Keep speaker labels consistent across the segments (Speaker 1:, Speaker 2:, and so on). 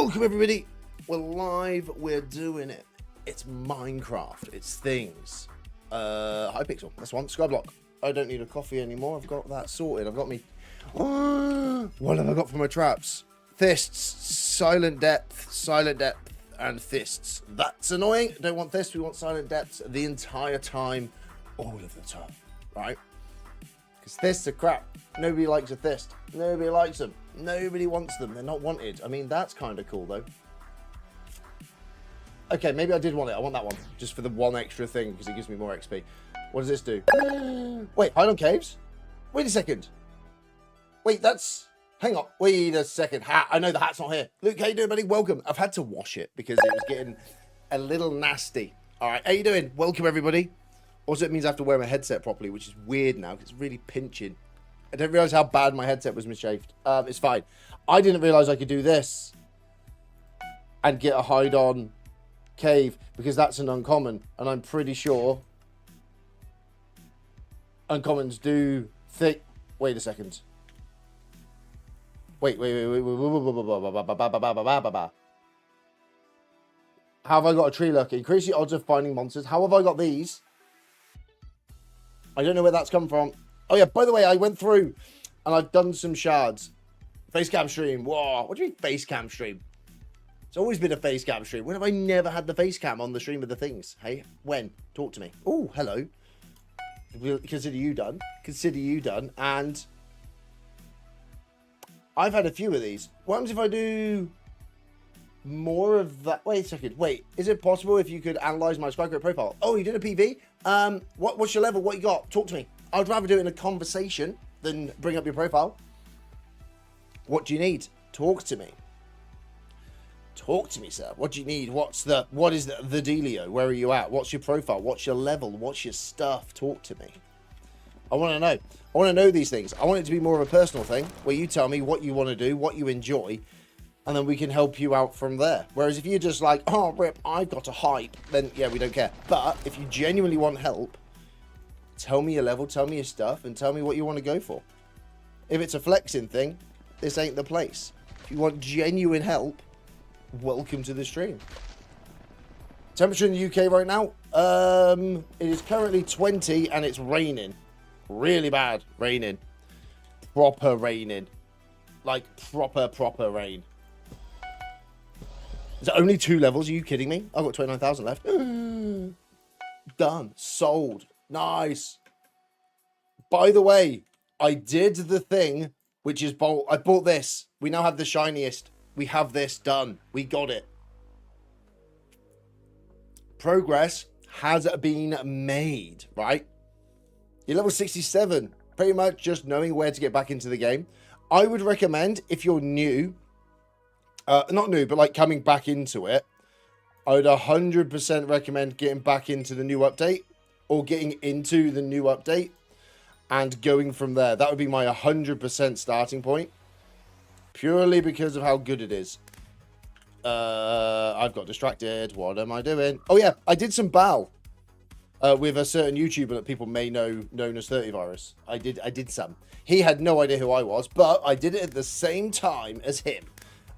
Speaker 1: Welcome everybody. We're live. We're doing it. It's Minecraft. It's things. Hypixel. That's one. SkyBlock. I don't need a coffee anymore. I've got that sorted. I've got me. What have I got for my traps? Fists. Silent depth, and fists. That's annoying. Don't want fists. We want silent depths the entire time, all of the time, right? Because fists are crap. Nobody likes a fist. Nobody likes them. Nobody wants them. They're not wanted. I mean, that's kind of cool, though. Okay, maybe I did want it. I want that one. Just for the one extra thing, because it gives me more XP. What does this do? Wait, hide on caves? Wait a second. Wait, that's... Hang on. Wait a second. Hat. I know the hat's not here. Luke, how you doing, buddy? Welcome. I've had to wash it because it was getting a little nasty. All right, how you doing? Welcome, everybody. Also, it means I have to wear my headset properly, which is weird now because it's really pinching. I didn't realize how bad my headset was misshaved. It's fine. I didn't realize I could do this and get a hide on cave because that's an uncommon, and I'm pretty sure uncommons do thick. Wait a second. Wait. How have I got a tree lurker? Increase the odds of finding monsters. How have I got these? I don't know where that's come from. Oh yeah, by the way, I went through and I've done some shards. Facecam stream. Whoa, what do you mean facecam stream? It's always been a facecam stream. When have I never had the facecam on the stream of the things? Hey, when? Talk to me. Oh, hello. Consider you done. Consider you done. And I've had a few of these. What happens if I do more of that? Wait a second. Wait, is it possible if you could analyze my SkyBlock profile? Oh, you did a PV? What's your level? What you got? Talk to me. I'd rather do it in a conversation than bring up your profile. What do you need? Talk to me. Talk to me, sir. What do you need? What is the dealio? Where are you at? What's your profile? What's your level? What's your stuff? Talk to me. I want to know. I want to know these things. I want it to be more of a personal thing where you tell me what you want to do, what you enjoy, and then we can help you out from there. Whereas if you're just like, oh, Rip, I've got a hype, then yeah, we don't care. But if you genuinely want help, tell me your level, tell me your stuff, and tell me what you want to go for. If it's a flexing thing, this ain't the place. If you want genuine help, welcome to the stream. Temperature in the UK right now, it is currently 20 and it's raining. Really bad raining. Proper raining. Like proper rain. Is it only 2 levels? Are you kidding me? I've got 29,000 left. Done. Sold. Nice. By the way, I did the thing, which is I bought this. We now have the shiniest. We have this done. We got it. Progress has been made, right? You're level 67. Pretty much just knowing where to get back into the game. I would recommend if you're new, not new, but like coming back into it, I would 100% recommend getting back into the new update. Or getting into the new update and going from there. That would be my 100% starting point. Purely because of how good it is. I've got distracted. What am I doing? Oh yeah, I did some BAL with a certain YouTuber that people may know, known as 30 Virus. I did some. He had no idea who I was, but I did it at the same time as him.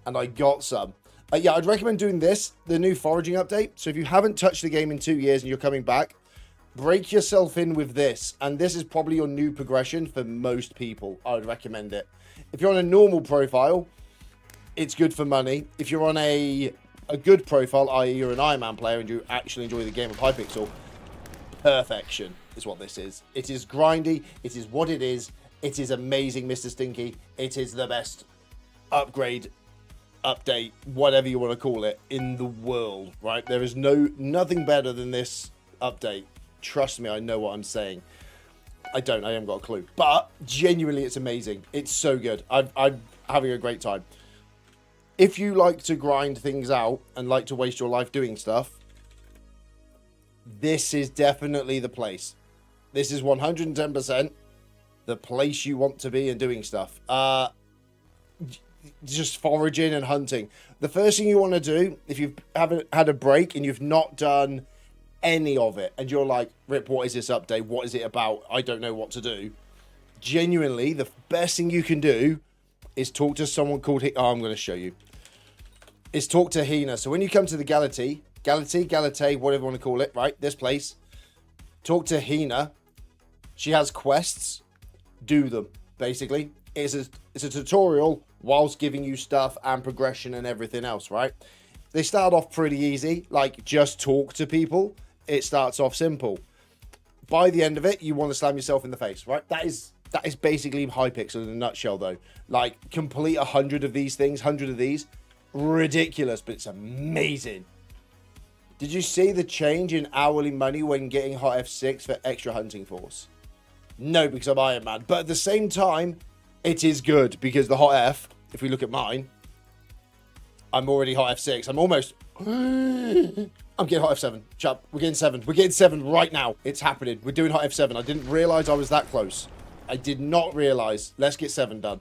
Speaker 1: And I got some. Yeah, I'd recommend doing this, the new foraging update. So if you haven't touched the game in 2 years and you're coming back, break yourself in with this, and this is probably your new progression for most people. I would recommend it. If you're on a normal profile, it's good for money. If you're on a good profile, i.e. you're an IronMan player and you actually enjoy the game of Hypixel, perfection is what this is. It is grindy. It is what it is. It is amazing, Mr. Stinky. It is the best upgrade, update, whatever you want to call it, in the world, right? There is nothing better than this update. Trust me, I know what I'm saying. I haven't got a clue. But genuinely, it's amazing. It's so good. I'm having a great time. If you like to grind things out and like to waste your life doing stuff, this is definitely the place. This is 110% the place you want to be and doing stuff. Just foraging and hunting. The first thing you want to do, if you haven't had a break and you've not done any of it and you're like, Rip, what is this update? What is it about? I don't know what to do. Genuinely, the best thing you can do is talk to someone called I'm going to show you. is talk to Hina. So when you come to the Galate, whatever you want to call it, right? This place. Talk to Hina. She has quests. Do them, basically. It's a tutorial whilst giving you stuff and progression and everything else, right? They start off pretty easy, like just talk to people. It starts off simple. By the end of it, you want to slam yourself in the face, right? That is basically Hypixel in a nutshell, though. Like, complete 100 of these things, 100 of these. Ridiculous, but it's amazing. Did you see the change in hourly money when getting Hot F6 for extra hunting force? No, because I'm Iron Man. But at the same time, it is good because the Hot F, if we look at mine, I'm already Hot F6. I'm almost... I'm getting Hot F7. Chap, we're getting 7. We're getting 7 right now. It's happening. We're doing Hot F7. I didn't realize I was that close. I did not realize. Let's get 7 done.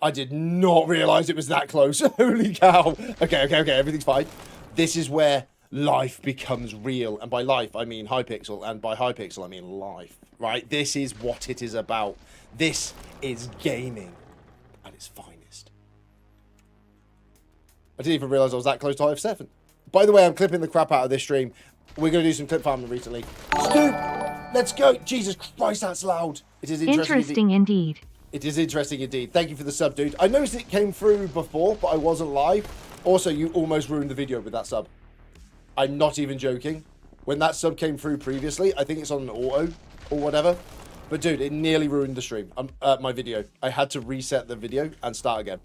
Speaker 1: I did not realize it was that close. Holy cow. Okay. Everything's fine. This is where life becomes real. And by life, I mean Hypixel. And by Hypixel, I mean life. Right? This is what it is about. This is gaming at its finest. I didn't even realize I was that close to Hot F7. By the way, I'm clipping the crap out of this stream. We're going to do some clip farming recently. Let's go. Jesus Christ, that's loud. It is
Speaker 2: interesting indeed.
Speaker 1: It is interesting indeed. Thank you for the sub, dude. I noticed it came through before, but I wasn't live. Also, you almost ruined the video with that sub. I'm not even joking. When that sub came through previously, I think it's on an auto or whatever. But dude, it nearly ruined the stream. My video. I had to reset the video and start again.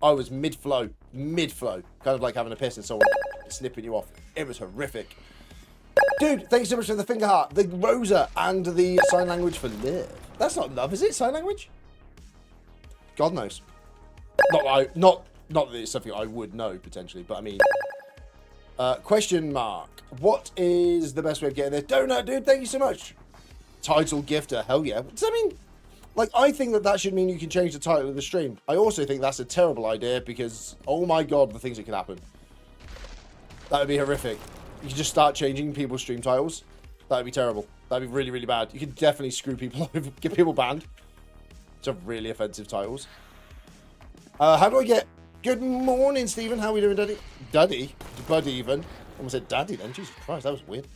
Speaker 1: I was mid-flow, kind of like having a piss and someone snipping you off. It was horrific. Dude, thanks so much for the finger heart, the Rosa, and the sign language for love. That's not love, is it? Sign language? God knows. Not that it's something I would know, potentially, but I mean... question mark. What is the best way of getting there? Donut, dude, thank you so much. Title gifter, hell yeah. What does that mean? Like, I think that should mean you can change the title of the stream. I also think that's a terrible idea because, oh my god, the things that could happen. That would be horrific. You could just start changing people's stream titles. That would be terrible. That would be really, really bad. You could definitely screw people over, get people banned. It's a really offensive titles. How do I get... Good morning, Stephen. How are we doing, Daddy? Daddy? Bud even. Almost said Daddy then. Jesus Christ, that was weird.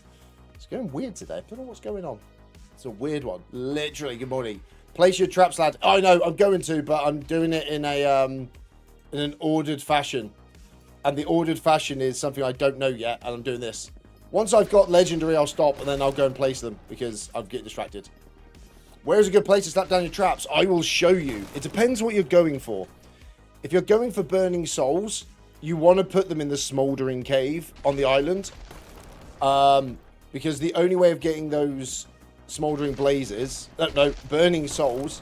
Speaker 1: It's going weird today. I don't know what's going on. It's a weird one. Literally, good morning. Place your traps, lad. I know, I'm going to, but I'm doing it in an ordered fashion. And the ordered fashion is something I don't know yet, and I'm doing this. Once I've got legendary, I'll stop, and then I'll go and place them, because I'm getting distracted. Where's a good place to slap down your traps? I will show you. It depends what you're going for. If you're going for burning souls, you want to put them in the smoldering cave on the island. Because the only way of getting those... smoldering blazes, no, burning souls,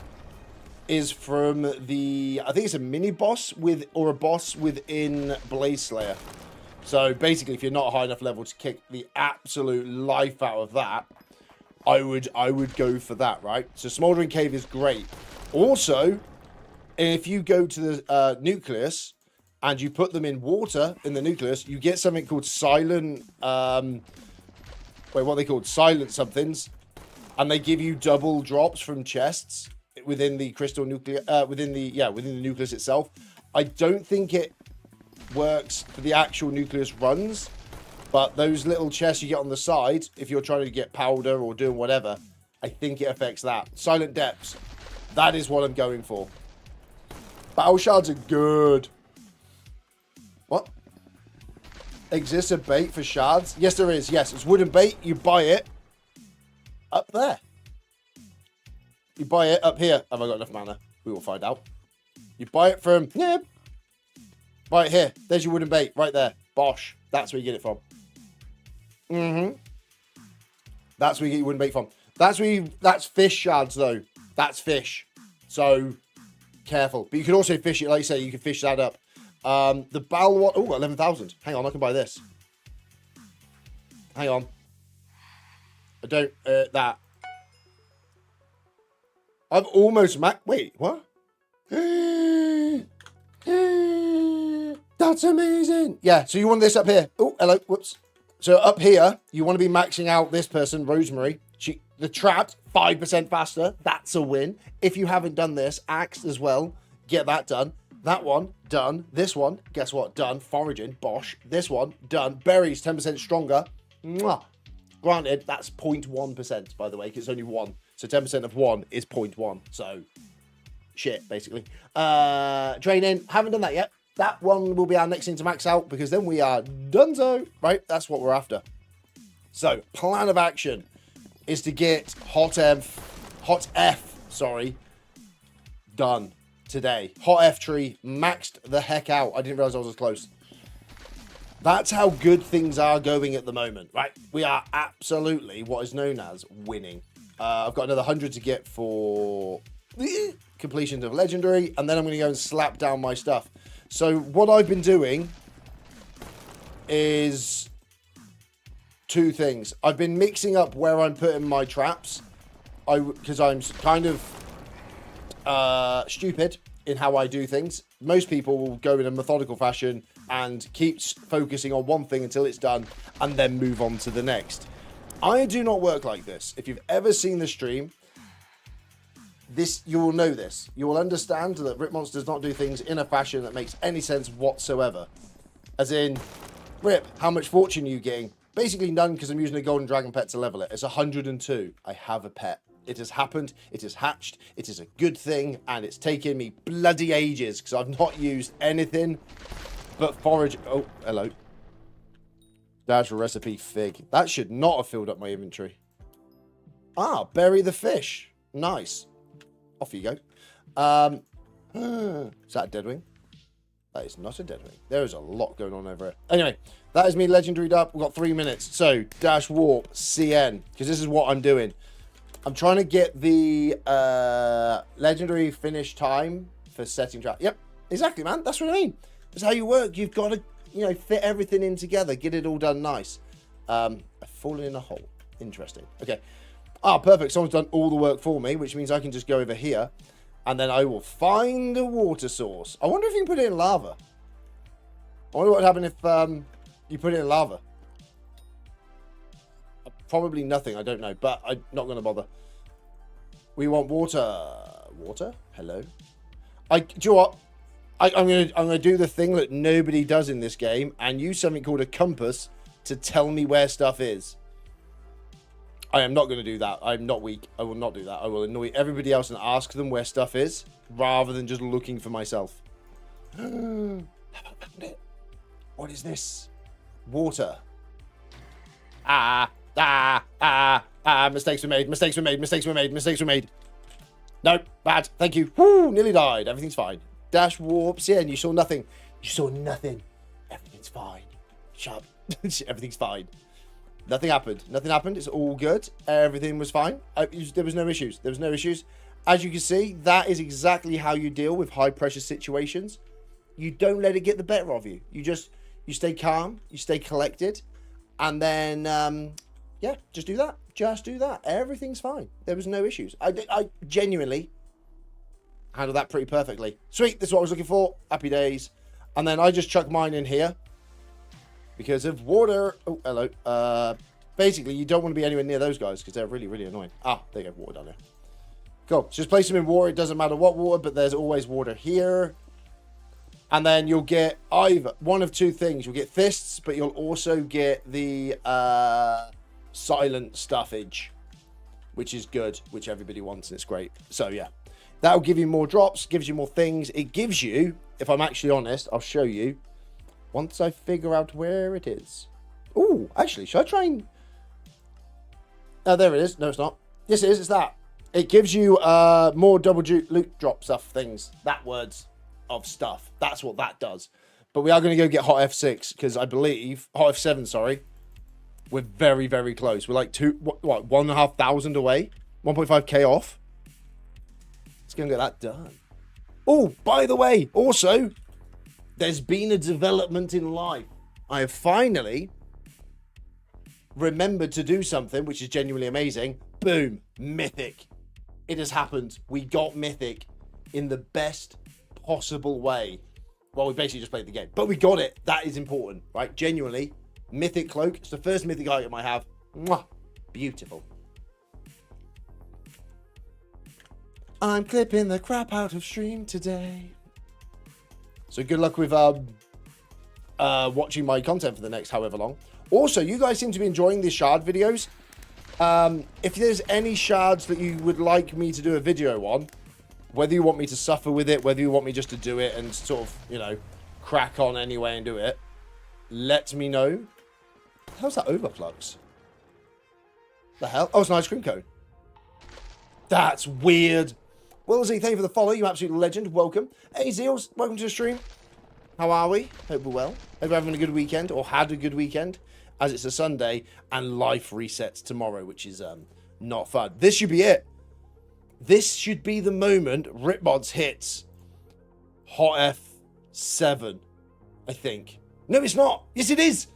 Speaker 1: is from the, I think it's a mini boss or a boss within Blaze Slayer. So basically, if you're not high enough level to kick the absolute life out of that, I would go for that, right? So smoldering cave is great. Also, if you go to the Nucleus and you put them in water in the Nucleus, you get something called silent, what are they called? Silent somethings. And they give you double drops from chests within the crystal nucleus, within the nucleus itself. I don't think it works for the actual nucleus runs, but those little chests you get on the side, if you're trying to get powder or doing whatever, I think it affects that. Silent depths. That is what I'm going for. Battle shards are good. What? Exists a bait for shards? Yes, there is. Yes, it's wooden bait. You buy it. Up there. You buy it up here. Have I got enough mana? We will find out. You buy it from... Yeah. Buy it here. There's your wooden bait. Right there. Bosh. That's where you get it from. That's where you get your wooden bait from. That's fish shards, though. That's fish. So, careful. But you can also fish it, like you say, you can fish that up. The battle one... Oh, 11,000. Hang on, I can buy this. Hang on. I don't, that. I've almost wait, what? That's amazing. Yeah, so you want this up here. Oh, hello, whoops. So up here, you want to be maxing out this person, Rosemary. The trap, 5% faster. That's a win. If you haven't done this, Axe as well. Get that done. That one, done. This one, guess what? Done. Foraging, bosh. This one, done. Berries, 10% stronger. Mwah. Granted, that's 0.1%, by the way, because it's only one. So 10% of one is 0.1. So, shit, basically. Draining, haven't done that yet. That one will be our next thing to max out, because then we are donezo, right? That's what we're after. So, plan of action is to get Hot F, done today. Hot F tree maxed the heck out. I didn't realize I was as close. That's how good things are going at the moment, right? We are absolutely what is known as winning. I've got another 100 to get for completion of legendary, and then I'm going to go and slap down my stuff. So what I've been doing is two things. I've been mixing up where I'm putting my traps, because I'm kind of stupid in how I do things. Most people will go in a methodical fashion and keep focusing on one thing until it's done and then move on to the next. I do not work like this. If you've ever seen the stream, you will know this. You will understand that Ripmonster does not do things in a fashion that makes any sense whatsoever. As in, Rip, how much fortune are you getting? Basically none, because I'm using a golden dragon pet to level it. It's 102. I have a pet. It has happened, it has hatched, it is a good thing, and it's taken me bloody ages, because I've not used anything but forage. Oh, hello. Dash recipe fig. That should not have filled up my inventory. Ah, bury the fish. Nice. Off you go. Is that a deadwing? That is not a deadwing. There is a lot going on over here. Anyway, that is me legendaried up. We've got 3 minutes. So, dash warp, CN, because this is what I'm doing. I'm trying to get the legendary finish time for setting trap. Yep, exactly, man. That's what I mean. That's how you work. You've got to, fit everything in together. Get it all done nice. I've fallen in a hole. Interesting. Okay. Ah, perfect. Someone's done all the work for me, which means I can just go over here, and then I will find a water source. I wonder if you can put it in lava. I wonder what would happen if you put it in lava. Probably nothing, I don't know, but I'm not going to bother. We want water. Water? Hello? Do you know what? I'm gonna do the thing that nobody does in this game and use something called a compass to tell me where stuff is. I am not going to do that. I'm not weak. I will not do that. I will annoy everybody else and ask them where stuff is rather than just looking for myself. Have I found it? What is this? Water. Mistakes were made. Mistakes were made. Mistakes were made. Mistakes were made. No, bad. Thank you. Woo, nearly died. Everything's fine. Dash warps. Yeah, and you saw nothing. You saw nothing. Everything's fine. Shut up. Everything's fine. Nothing happened. Nothing happened. It's all good. Everything was fine. There was no issues. There was no issues. As you can see, that is exactly how you deal with high pressure situations. You don't let it get the better of you. You stay calm. You stay collected. And then, yeah, just do that. Just do that. Everything's fine. There was no issues. I genuinely handled that pretty perfectly. Sweet. This is what I was looking for. Happy days. And then I just chuck mine in here because of water. Oh, hello. Basically, you don't want to be anywhere near those guys because they're really, really annoying. Ah, there you go. Water down there. Cool. Just place them in water. It doesn't matter what water, but there's always water here. And then you'll get either one of two things. You'll get fists, but you'll also get the silent stuffage, which is good, which everybody wants, and it's great. So, yeah. That'll give you more drops, gives you more things. It gives you, if I'm actually honest, I'll show you, once I figure out where it is. Oh, actually, should I try and... Oh, there it is. No, it's not. Yes, it is. It's that. It gives you more double loot drop stuff things. That words of stuff. That's what that does. But we are going to go get Hot F6 because I believe... Hot F7, sorry. We're very, very close. We're like 1,500 away. 1.5k off. Let's go and get that done. Oh, by the way, also, there's been a development in life. I have finally remembered to do something which is genuinely amazing. Boom, Mythic. It has happened. We got Mythic in the best possible way. Well, we basically just played the game, but we got it. That is important, right? Genuinely, Mythic Cloak. It's the first Mythic item I have. Mwah. Beautiful. I'm clipping the crap out of stream today. So good luck with watching my content for the next however long. Also, you guys seem to be enjoying these shard videos. If there's any shards that you would like me to do a video on, whether you want me to suffer with it, whether you want me just to do it and sort of, you know, crack on anyway and do it, let me know. How's that overflux? The hell? Oh, it's an ice cream cone. That's weird. Willsey, thank you for the follow. You absolute legend. Welcome. Hey, Zeals, welcome to the stream. How are we? Hope we're well. Hope we're having a good weekend, or had a good weekend, as it's a Sunday and life resets tomorrow, which is not fun. This should be it. This should be the moment Ripmods hits Hot F7, I think. No, it's not. Yes, it is.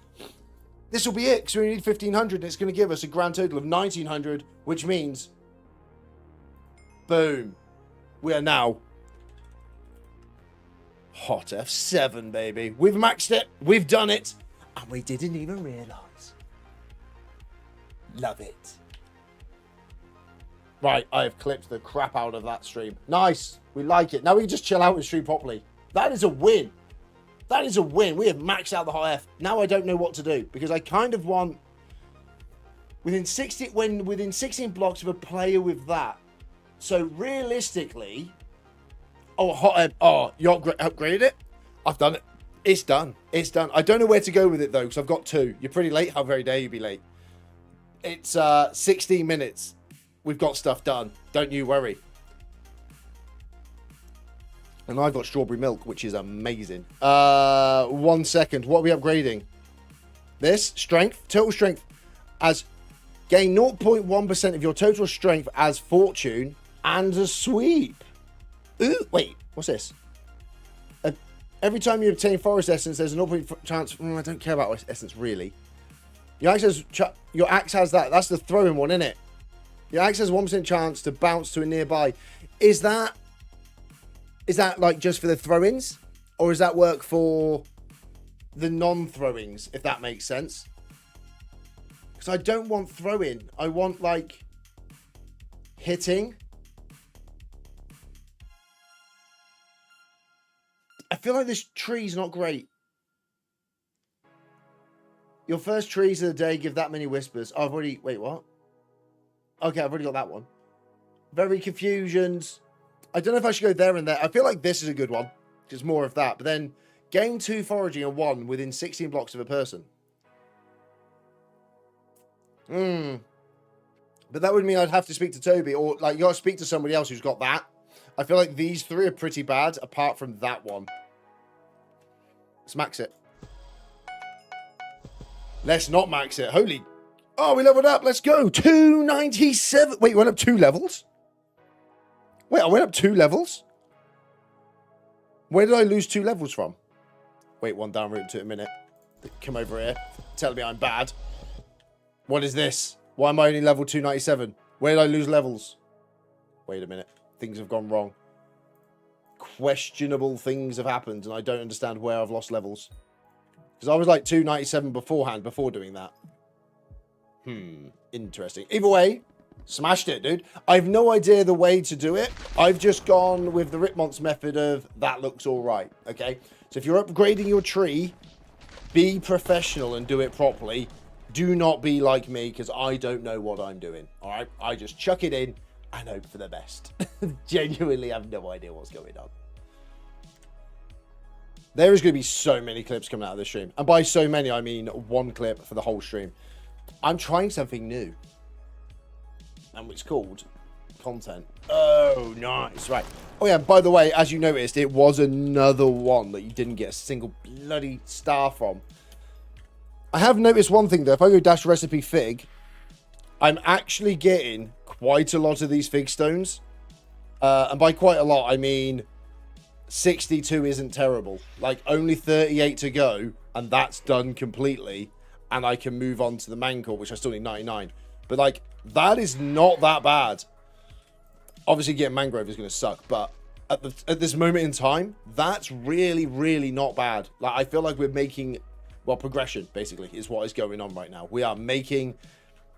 Speaker 1: This will be it, because we need 1,500, and it's going to give us a grand total of 1,900, which means, boom, we are now Hot F7, baby. We've maxed it, we've done it, and we didn't even realise. Love it. Right, I have clipped the crap out of that stream. Nice, we like it. Now we can just chill out and stream properly. That is a win. That is a win. We have maxed out the Hot F. Now I don't know what to do, because I kind of want within 16 blocks of a player with that. So realistically, oh, Hot F. Oh, you upgraded it? I've done it. It's done. It's done. I don't know where to go with it though, because I've got 2. You're pretty late. How very dare you be late? It's 16 minutes. We've got stuff done. Don't you worry. And I've got strawberry milk, which is amazing. 1 second. What are we upgrading? This? Strength. Total strength. As gain 0.1% of your total strength as fortune and a sweep. Ooh, wait. What's this? Every time you obtain forest essence, there's a 0.5 chance. I don't care about essence, really. Your axe has that. That's the throwing one, isn't it? Your axe has 1% chance to bounce to a nearby. Is that like just for the throw-ins, or does that work for the non-throw-ins, if that makes sense? Because I don't want throw-in. I want like hitting. I feel like this tree's not great. Your first trees of the day give that many whispers. Oh, I've already... Wait, what? Okay, I've already got that one. Very confusions. I don't know if I should go there and there. I feel like this is a good one. Just more of that. But then gain 2 foraging and 1 within 16 blocks of a person. But that would mean I'd have to speak to Toby, or like you got to speak to somebody else who's got that. I feel like these 3 are pretty bad apart from that one. Let's max it. Let's not max it. Holy... Oh, we leveled up. Let's go. 297. Wait, you went up 2 levels? Wait, I went up 2 levels? Where did I lose 2 levels from? Wait, one down route to a minute. Come over here. Tell me I'm bad. What is this? Why am I only level 297? Where did I lose levels? Wait a minute. Things have gone wrong. Questionable things have happened, and I don't understand where I've lost levels. Because I was like 297 beforehand, before doing that. Interesting. Either way, smashed it, dude. I have no idea the way to do it. I've just gone with the Ripmonts method of that looks all right, okay? So if you're upgrading your tree, be professional and do it properly. Do not be like me, because I don't know what I'm doing, all right? I just chuck it in and hope for the best. Genuinely have no idea what's going on. There is going to be so many clips coming out of this stream. And by so many, I mean 1 clip for the whole stream. I'm trying something new. And it's called content. Oh, nice. Right. Oh, yeah, by the way, as you noticed, it was another one that you didn't get a single bloody star from. I have noticed one thing, though. If I go dash recipe fig, I'm actually getting quite a lot of these fig stones. And by quite a lot, I mean 62 isn't terrible. Like, only 38 to go, and that's done completely. And I can move on to the Mancor, which I still need 99. But, like, that is not that bad. Obviously, getting Mangrove is going to suck. But at this moment in time, that's really, really not bad. Like, I feel like we're making... Well, progression, basically, is what is going on right now. We are making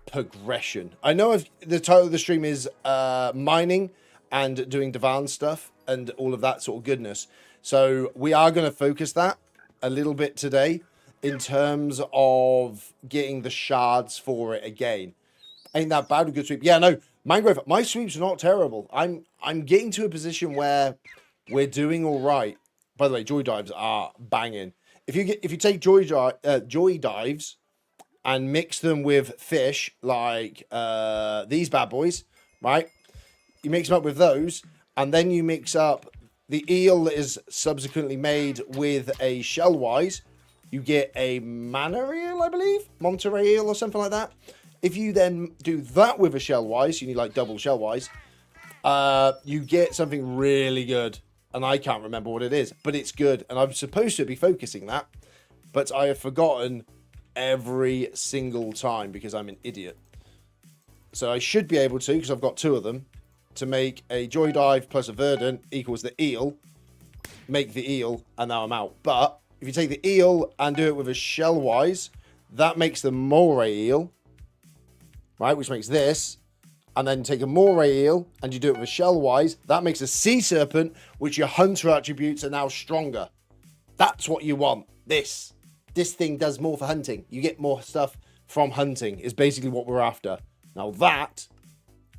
Speaker 1: progression. I know the title of the stream is mining and doing DIVANS stuff and all of that sort of goodness. So we are going to focus that a little bit today in terms of getting the shards for it again. Ain't that bad with good sweep? Yeah, no, Mangrove, my sweeps are not terrible. I'm getting to a position where we're doing all right. By the way, joy dives are banging. If you take joy dives and mix them with fish like these bad boys, right? You mix them up with those, and then you mix up the eel that is subsequently made with a shellwise. You get a mana eel, I believe, Monterey eel or something like that. If you then do that with a shellwise, you need like double shellwise. You get something really good, and I can't remember what it is, but it's good, and I'm supposed to be focusing that, but I have forgotten every single time because I'm an idiot. So I should be able to, because I've got 2 of them, to make a joy dive plus a verdant equals the eel, make the eel, and now I'm out. But if you take the eel and do it with a shellwise, that makes the moray eel, right, which makes this, and then take a moray eel and you do it with a shellwise, that makes a sea serpent, which your hunter attributes are now stronger. That's what you want. This thing does more for hunting. You get more stuff from hunting is basically what we're after. Now that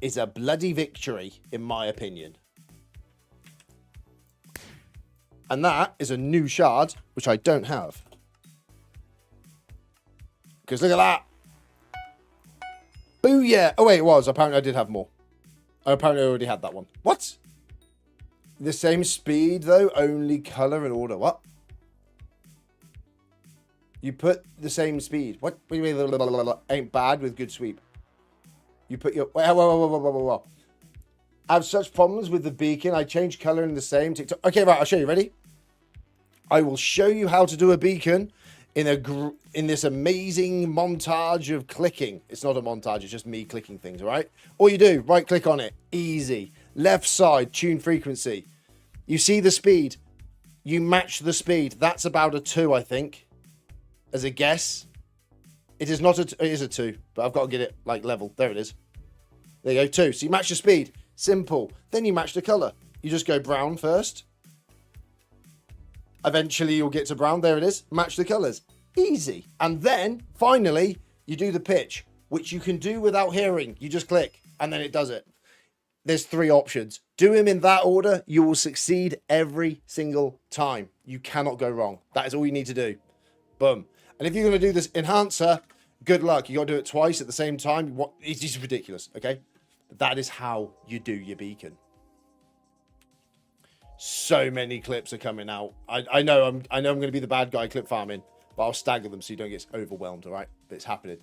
Speaker 1: is a bloody victory, in my opinion. And that is a new shard, which I don't have. Because look at that. Booyah. Oh, wait, it was. Apparently I did have more. Apparently I already had that one. What? The same speed, though, only color and order. What? You put the same speed. What? Ain't bad with good sweep. You put your... Whoa. I have such problems with the beacon. I change color in the same TikTok. Okay, right. I'll show you. Ready? I will show you how to do a beacon in this amazing montage of clicking. It's not a montage. It's just me clicking things, all right? All you do, right click on it. Easy. Left side, tune frequency. You see the speed. You match the speed. That's about a 2, I think. As a guess. It is not it is a 2, but I've got to get it like level. There it is. There you go, 2. So you match the speed. Simple. Then you match the color. You just go brown first. Eventually you'll get to brown. There it is. Match the colors. Easy. And then finally you do the pitch, which you can do without hearing. You just click and then it does it. There's 3 options. Do them in that order. You will succeed every single time. You cannot go wrong. That is all you need to do. Boom. And if you're going to do this enhancer, good luck. You got to do it twice at the same time. It's just ridiculous. Okay. But that is how you do your beacon. So many clips are coming out. I know I'm going to be the bad guy clip farming, but I'll stagger them so you don't get overwhelmed. All right. But it's happening.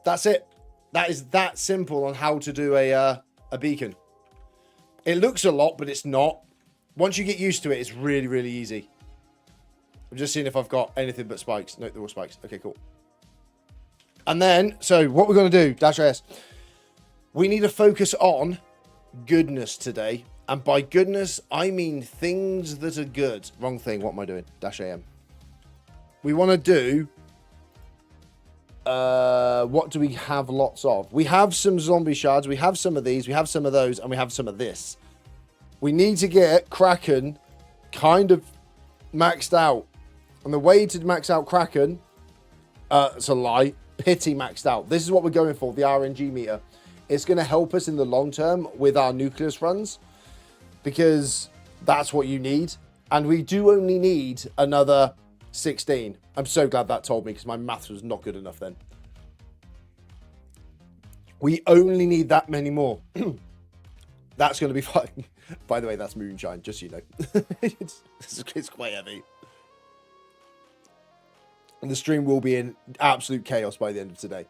Speaker 1: That's it. That is that simple on how to do a beacon. It looks a lot, but it's not. Once you get used to it, it's really, really easy. I'm just seeing if I've got anything but spikes. No, they're all spikes. Okay, cool. And then, so what we're going to do, -S, we need to focus on goodness today. And by goodness, I mean things that are good. Wrong thing. What am I doing? -AM. We want to do... what do we have lots of? We have some zombie shards. We have some of these. We have some of those. And we have some of this. We need to get Kraken kind of maxed out. And the way to max out Kraken... it's a lie. Pity maxed out. This is what we're going for. The RNG meter. It's going to help us in the long term with our Nucleus runs. Because that's what you need. And we do only need another 16. I'm so glad that told me because my maths was not good enough then. We only need that many more. That's going to be fine. By the way, that's moonshine, just so you know. it's quite heavy. And the stream will be in absolute chaos by the end of today.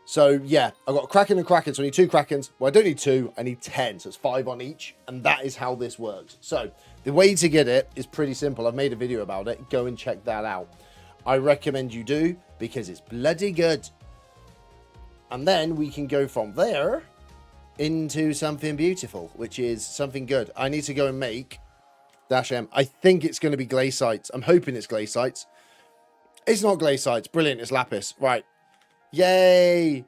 Speaker 1: So, yeah, I've got Kraken and Kraken, so I need 2 Krakens. Well, I don't need 2, I need 10, so it's 5 on each. And that is how this works. So, the way to get it is pretty simple. I've made a video about it. Go and check that out. I recommend you do, because it's bloody good. And then we can go from there into something beautiful, which is something good. I need to go and make -M. I think it's going to be glacites. I'm hoping it's glacites. It's not glacites. Brilliant. It's lapis. Right. Yay.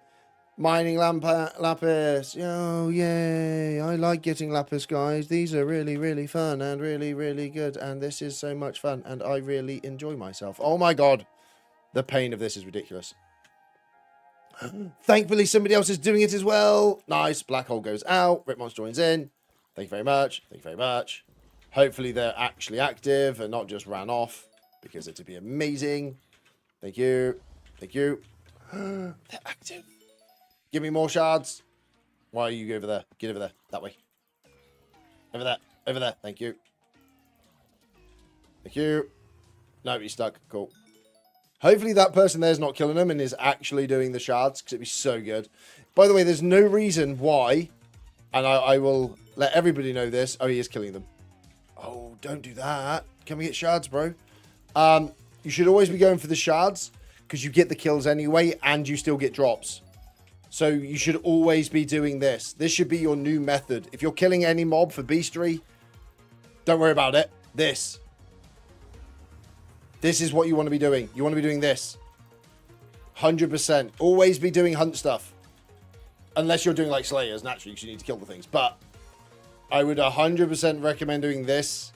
Speaker 1: Mining lapis. Oh, yay. I like getting lapis, guys. These are really, really fun and really, really good. And this is so much fun. And I really enjoy myself. Oh, my God. The pain of this is ridiculous. Thankfully, somebody else is doing it as well. Nice. Black hole goes out. Ripmons joins in. Thank you very much. Thank you very much. Hopefully, they're actually active and not just ran off, because it'd be amazing. Thank you. Thank you. They're active. Give me more shards. Why are you over there? Get over there. That way. Over there. Over there. Thank you. Thank you. No, he's stuck. Cool. Hopefully that person there's not killing them and is actually doing the shards, because it'd be so good. By the way, there's no reason why, and I will let everybody know this. Oh, he is killing them. Oh, don't do that. Can we get shards, bro? You should always be going for the shards, because you get the kills anyway, and you still get drops. So you should always be doing this. This should be your new method. If you're killing any mob for beastry, don't worry about it. This is what you want to be doing. You want to be doing this. 100%. Always be doing hunt stuff. Unless you're doing like slayers, naturally, because you need to kill the things. But I would 100% recommend doing this,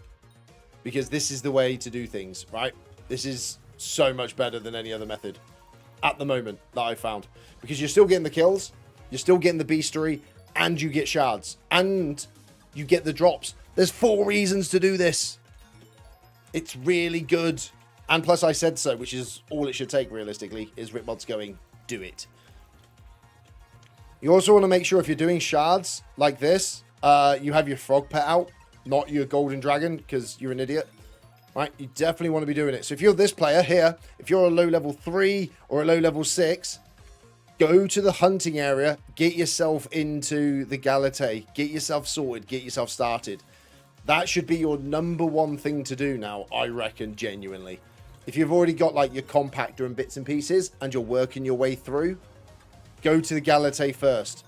Speaker 1: because this is the way to do things, right? This is so much better than any other method at the moment that I've found, because you're still getting the kills, you're still getting the beastery, and you get shards, and you get the drops. There's 4 reasons to do this. It's really good. And plus I said so, which is all it should take realistically, is Ripmods going, do it. You also want to make sure if you're doing shards like this, you have your frog pet out, not your golden dragon, because you're an idiot. Right, you definitely want to be doing it. So if you're this player here, if you're a low level 3 or a low level 6, go to the hunting area, get yourself into the Galate, get yourself sorted, get yourself started. That should be your #1 thing to do now, I reckon, genuinely. If you've already got like your compactor and bits and pieces and you're working your way through, go to the Galate first.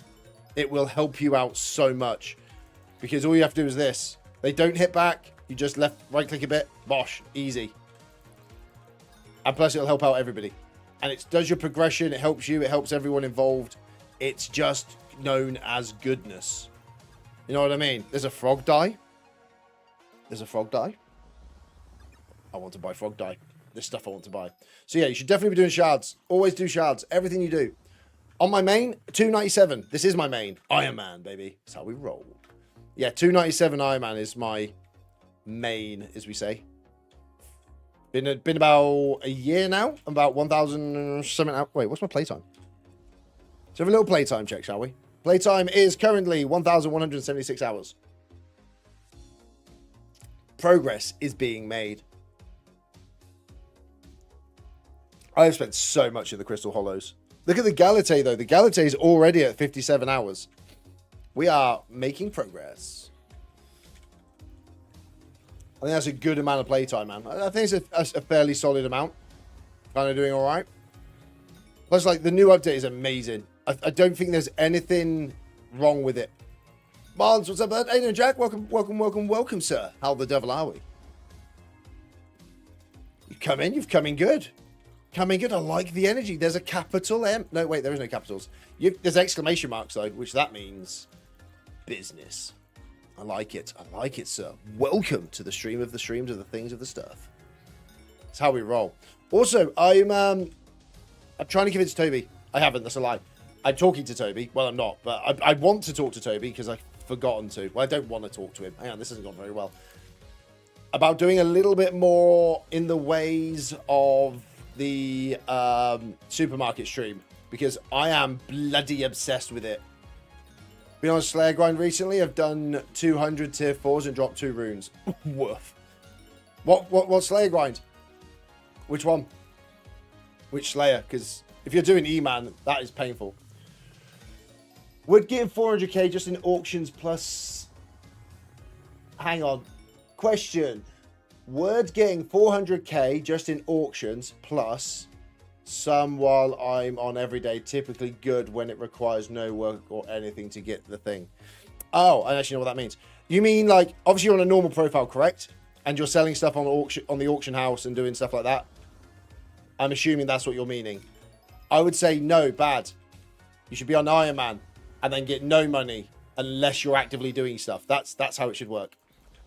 Speaker 1: It will help you out so much, because all you have to do is this. They don't hit back. You just right click a bit, bosh, easy. And plus it'll help out everybody. And it does your progression, it helps you, it helps everyone involved. It's just known as goodness. You know what I mean? There's a frog dye. There's a frog dye. I want to buy frog dye. This stuff I want to buy. So yeah, you should definitely be doing shards. Always do shards. Everything you do. On my main, 297. This is my main. Iron Man, baby. That's how we roll. Yeah, 297 Iron Man is my main, as we say. Been about a year now. About 1,007 out. Wait, what's my playtime? So have a little playtime check, shall we? Playtime is currently 1,176 hours. Progress is being made. I have spent so much in the Crystal Hollows. Look at the Galate, though. The Galate is already at 57 hours. We are making progress. I think that's a good amount of playtime, man. I think it's a fairly solid amount. Kind of doing all right. Plus, like, the new update is amazing. I don't think there's anything wrong with it. Barnes, what's up, bud? Hey, doing, Jack? Welcome, sir. How the devil are we? You've come in good. Coming good. I like the energy. There's a capital M. No, wait, there is no capitals. There's exclamation marks, though, which that means business. I like it. I like it, sir. Welcome to the stream of the streams of the things of the stuff. That's how we roll. Also, I'm trying to convince Toby. I haven't. That's a lie. I'm talking to Toby. Well, I'm not, but I want to talk to Toby because I've forgotten to. Well, I don't want to talk to him. Hang on, this hasn't gone very well. About doing a little bit more in the ways of the supermarket stream, because I am bloody obsessed with it. Been on a Slayer grind recently. I've done 200 tier 4s and dropped 2 runes. Woof. What Slayer grind? Which one? Which Slayer? Because if you're doing E-Man, that is painful. Would getting 400k just in auctions plus... Hang on. Question. Word getting 400k just in auctions plus some while I'm on everyday, typically good when it requires no work or anything to get the thing. Oh, I actually know what that means. You mean like, obviously you're on a normal profile, correct? And you're selling stuff on auction, on the auction house and doing stuff like that. I'm assuming that's what you're meaning. I would say no, bad. You should be on Iron Man and then get no money unless you're actively doing stuff. That's how it should work.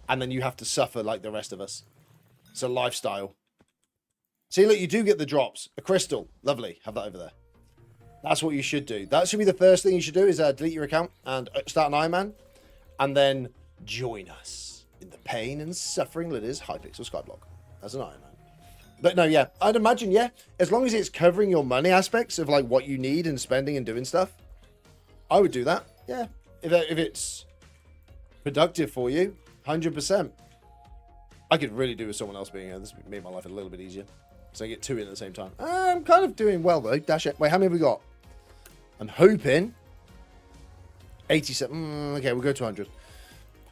Speaker 1: And then you have to suffer like the rest of us. It's a lifestyle. See, look, you do get the drops. A crystal. Lovely. Have that over there. That's what you should do. That should be the first thing you should do is delete your account and start an Iron Man. And then join us in the pain and suffering that is Hypixel SkyBlock as an Iron Man. But no, yeah, I'd imagine, yeah, as long as it's covering your money aspects of like what you need and spending and doing stuff, I would do that. Yeah, if it's productive for you, 100%. I could really do with someone else being here. This would make my life a little bit easier. So I get two in at the same time. I'm kind of doing well though. Dash it. Wait, how many have we got? I'm hoping 87. Okay, we'll go to 100.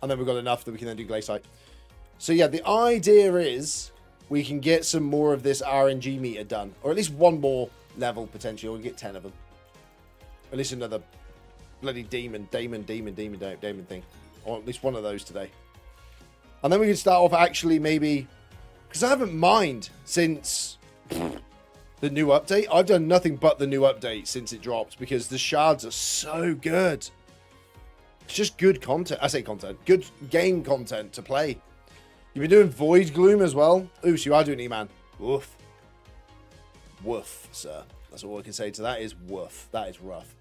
Speaker 1: And then we've got enough that we can then do Glaciite. So yeah, the idea is we can get some more of this RNG meter done. Or at least one more level potentially. We'll get 10 of them. At least another bloody demon thing. Or at least one of those today. And then we can start off actually maybe... Because I haven't mined since the new update. I've done nothing but the new update since it dropped. Because the shards are so good. It's just good content. I say content. Good game content to play. You've been doing Void Gloom as well. Ooh, so you are doing E-Man. Woof. Woof, sir. That's all I can say to that is woof. That is rough.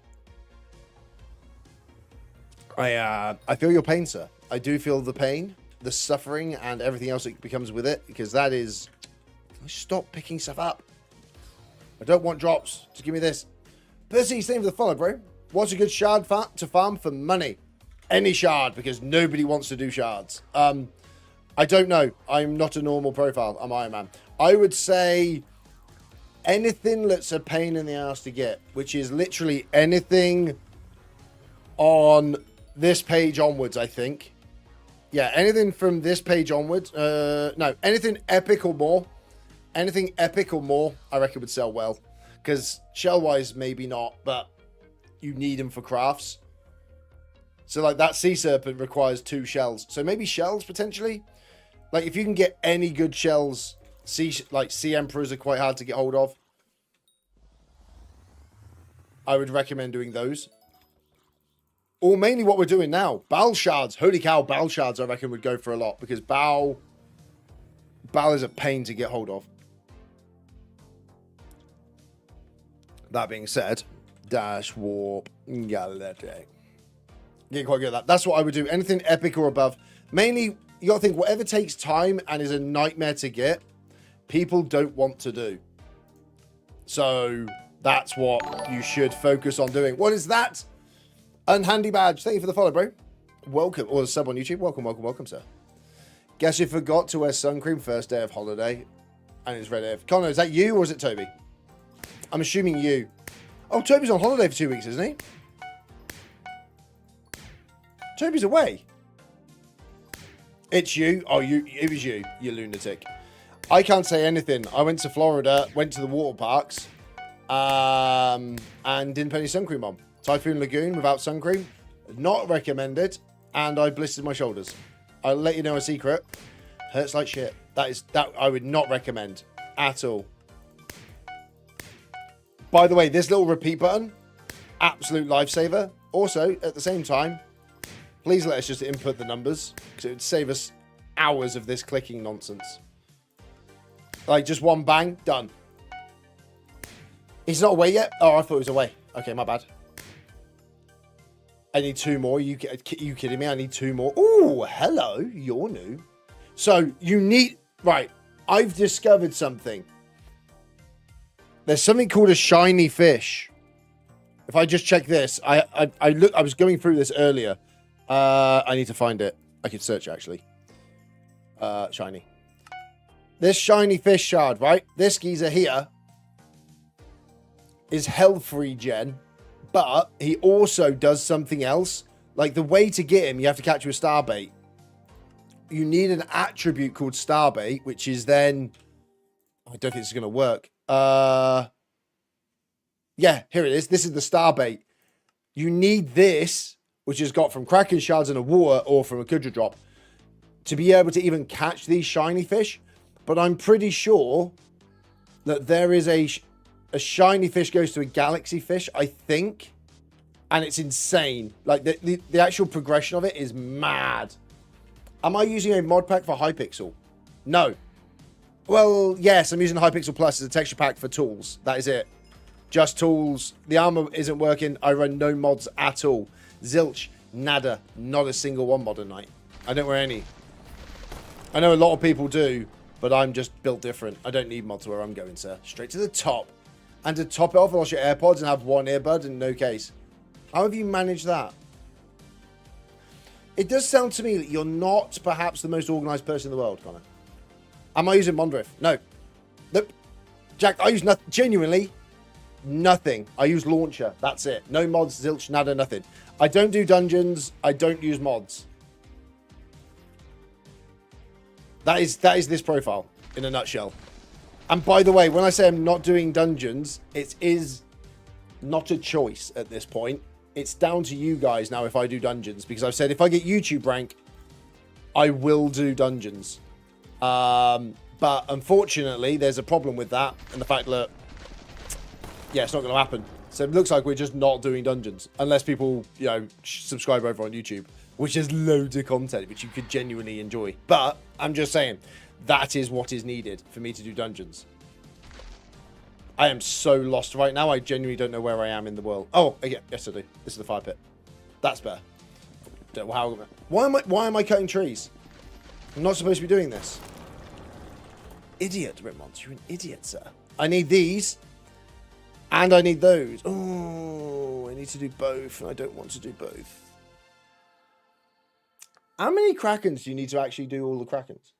Speaker 1: I feel your pain, sir. I do feel the pain, the suffering, and everything else that becomes with it. Because that is... Stop picking stuff up. I don't want drops. Just give me this. Percy, same for the follow, bro. What's a good shard to farm for money? Any shard, because nobody wants to do shards. I don't know. I'm not a normal profile. I'm Iron Man. I would say anything that's a pain in the ass to get, which is literally anything on this page onwards, I think. Yeah, anything from this page onwards. No, anything epic or more. Anything epic or more, I reckon would sell well. Because shell-wise, maybe not, but you need them for crafts. So, like, that Sea Serpent requires 2 shells. So, maybe shells, potentially. Like, if you can get any good shells, Sea Emperors are quite hard to get hold of. I would recommend doing those. Or mainly what we're doing now. Bal Shards. Holy cow, Bal Shards, I reckon, would go for a lot. Because Bal is a pain to get hold of. That being said, Dash, Warp, Galactic. Get quite good at that. That's what I would do. Anything epic or above. Mainly, you got to think, whatever takes time and is a nightmare to get, people don't want to do. So, that's what you should focus on doing. What is that? Unhandy badge. Thank you for the follow, bro. Welcome. Or the sub on YouTube. Welcome, sir. Guess you forgot to wear sun cream first day of holiday. And it's red AF. Connor, is that you or is it Toby? I'm assuming you. Oh, Toby's on holiday for 2 weeks, isn't he? Toby's away. It's you. Oh, it was you, you lunatic. I can't say anything. I went to Florida, went to the water parks, and didn't put any sun cream on. Typhoon Lagoon without sun cream, not recommended, and I blistered my shoulders. I'll let you know a secret. Hurts like shit. That I would not recommend at all. By the way, this little repeat button, absolute lifesaver. Also, at the same time, please let us just input the numbers, because it would save us hours of this clicking nonsense. Like, just one bang, done. He's not away yet? Oh, I thought he was away. Okay, my bad. I need 2 more. Are you kidding me? I need 2 more. Ooh, hello. You're new. So, you need... Right. I've discovered something. There's something called a shiny fish. If I just check this. I was going through this earlier. I need to find it. I could search, actually. Shiny. This shiny fish shard, right? This geezer here is health regen, but he also does something else. Like, the way to get him, you have to catch with starbait. You need an attribute called starbait, which is then... I don't think this is going to work. Yeah, here it is. This is the starbait. You need this, which is got from Kraken shards in the water or from a Kudra drop, to be able to even catch these shiny fish. But I'm pretty sure that there is a shiny fish goes to a galaxy fish, I think. And it's insane. Like, the actual progression of it is mad. Am I using a mod pack for Hypixel? No. Well, yes, I'm using Hypixel Plus as a texture pack for tools. That is it. Just tools. The armor isn't working. I run no mods at all. Zilch, nada. Not a single one modern night. I don't wear any. I know a lot of people do, but I'm just built different. I don't need mods where I'm going, sir. Straight to the top. And to top it off, I lost your AirPods and have one earbud in no case. How have you managed that? It does sound to me that you're not perhaps the most organized person in the world, Connor. Am I using Mondrift? No. Nope. Jack, I use nothing. Genuinely, nothing. I use Launcher. That's it. No mods, zilch, nada, nothing. I don't do dungeons. I don't use mods. That is this profile in a nutshell. And by the way, when I say I'm not doing dungeons, it is not a choice at this point. It's down to you guys now if I do dungeons. Because I've said if I get YouTube rank, I will do dungeons. But unfortunately, there's a problem with that. And the fact that, yeah, it's not going to happen. So it looks like we're just not doing dungeons. Unless people, you know, subscribe over on YouTube. Which is loads of content, which you could genuinely enjoy. But I'm just saying, that is what is needed for me to do dungeons. I am so lost right now. I genuinely don't know where I am in the world. Oh, yeah, yes I do. This is the fire pit. That's better. Why am I cutting trees? I'm not supposed to be doing this. Idiot, Ritmons. You're an idiot, sir. I need these. And I need those. Oh, I need to do both. And I don't want to do both. How many Krakens do you need to actually do all the Krakens?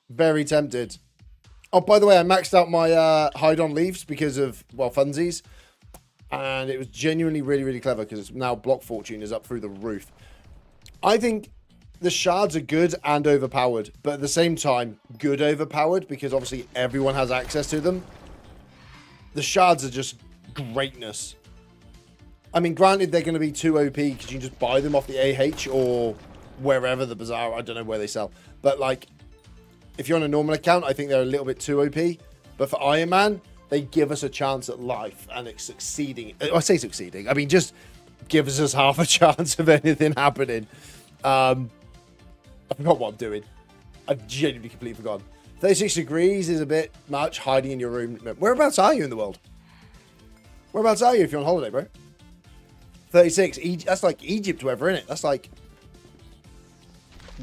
Speaker 1: Very tempted. Oh, by the way, I maxed out my hide on leaves because of, well, funsies. And it was genuinely really, really clever because it's now block fortune is up through the roof. I think the shards are good and overpowered, but at the same time, good overpowered because obviously everyone has access to them. The shards are just greatness. I mean, granted, they're going to be too OP because you can just buy them off the AH or wherever the bazaar. I don't know where they sell. But, like, if you're on a normal account, I think they're a little bit too OP. But for Iron Man, they give us a chance at life and it's succeeding. I say succeeding. I mean, just gives us half a chance of anything happening. I forgot what I'm doing. I've genuinely completely forgotten. 36 degrees is a bit much hiding in your room. Whereabouts are you in the world? Whereabouts are you if you're on holiday, bro? 36. That's like Egypt weather, isn't it? That's like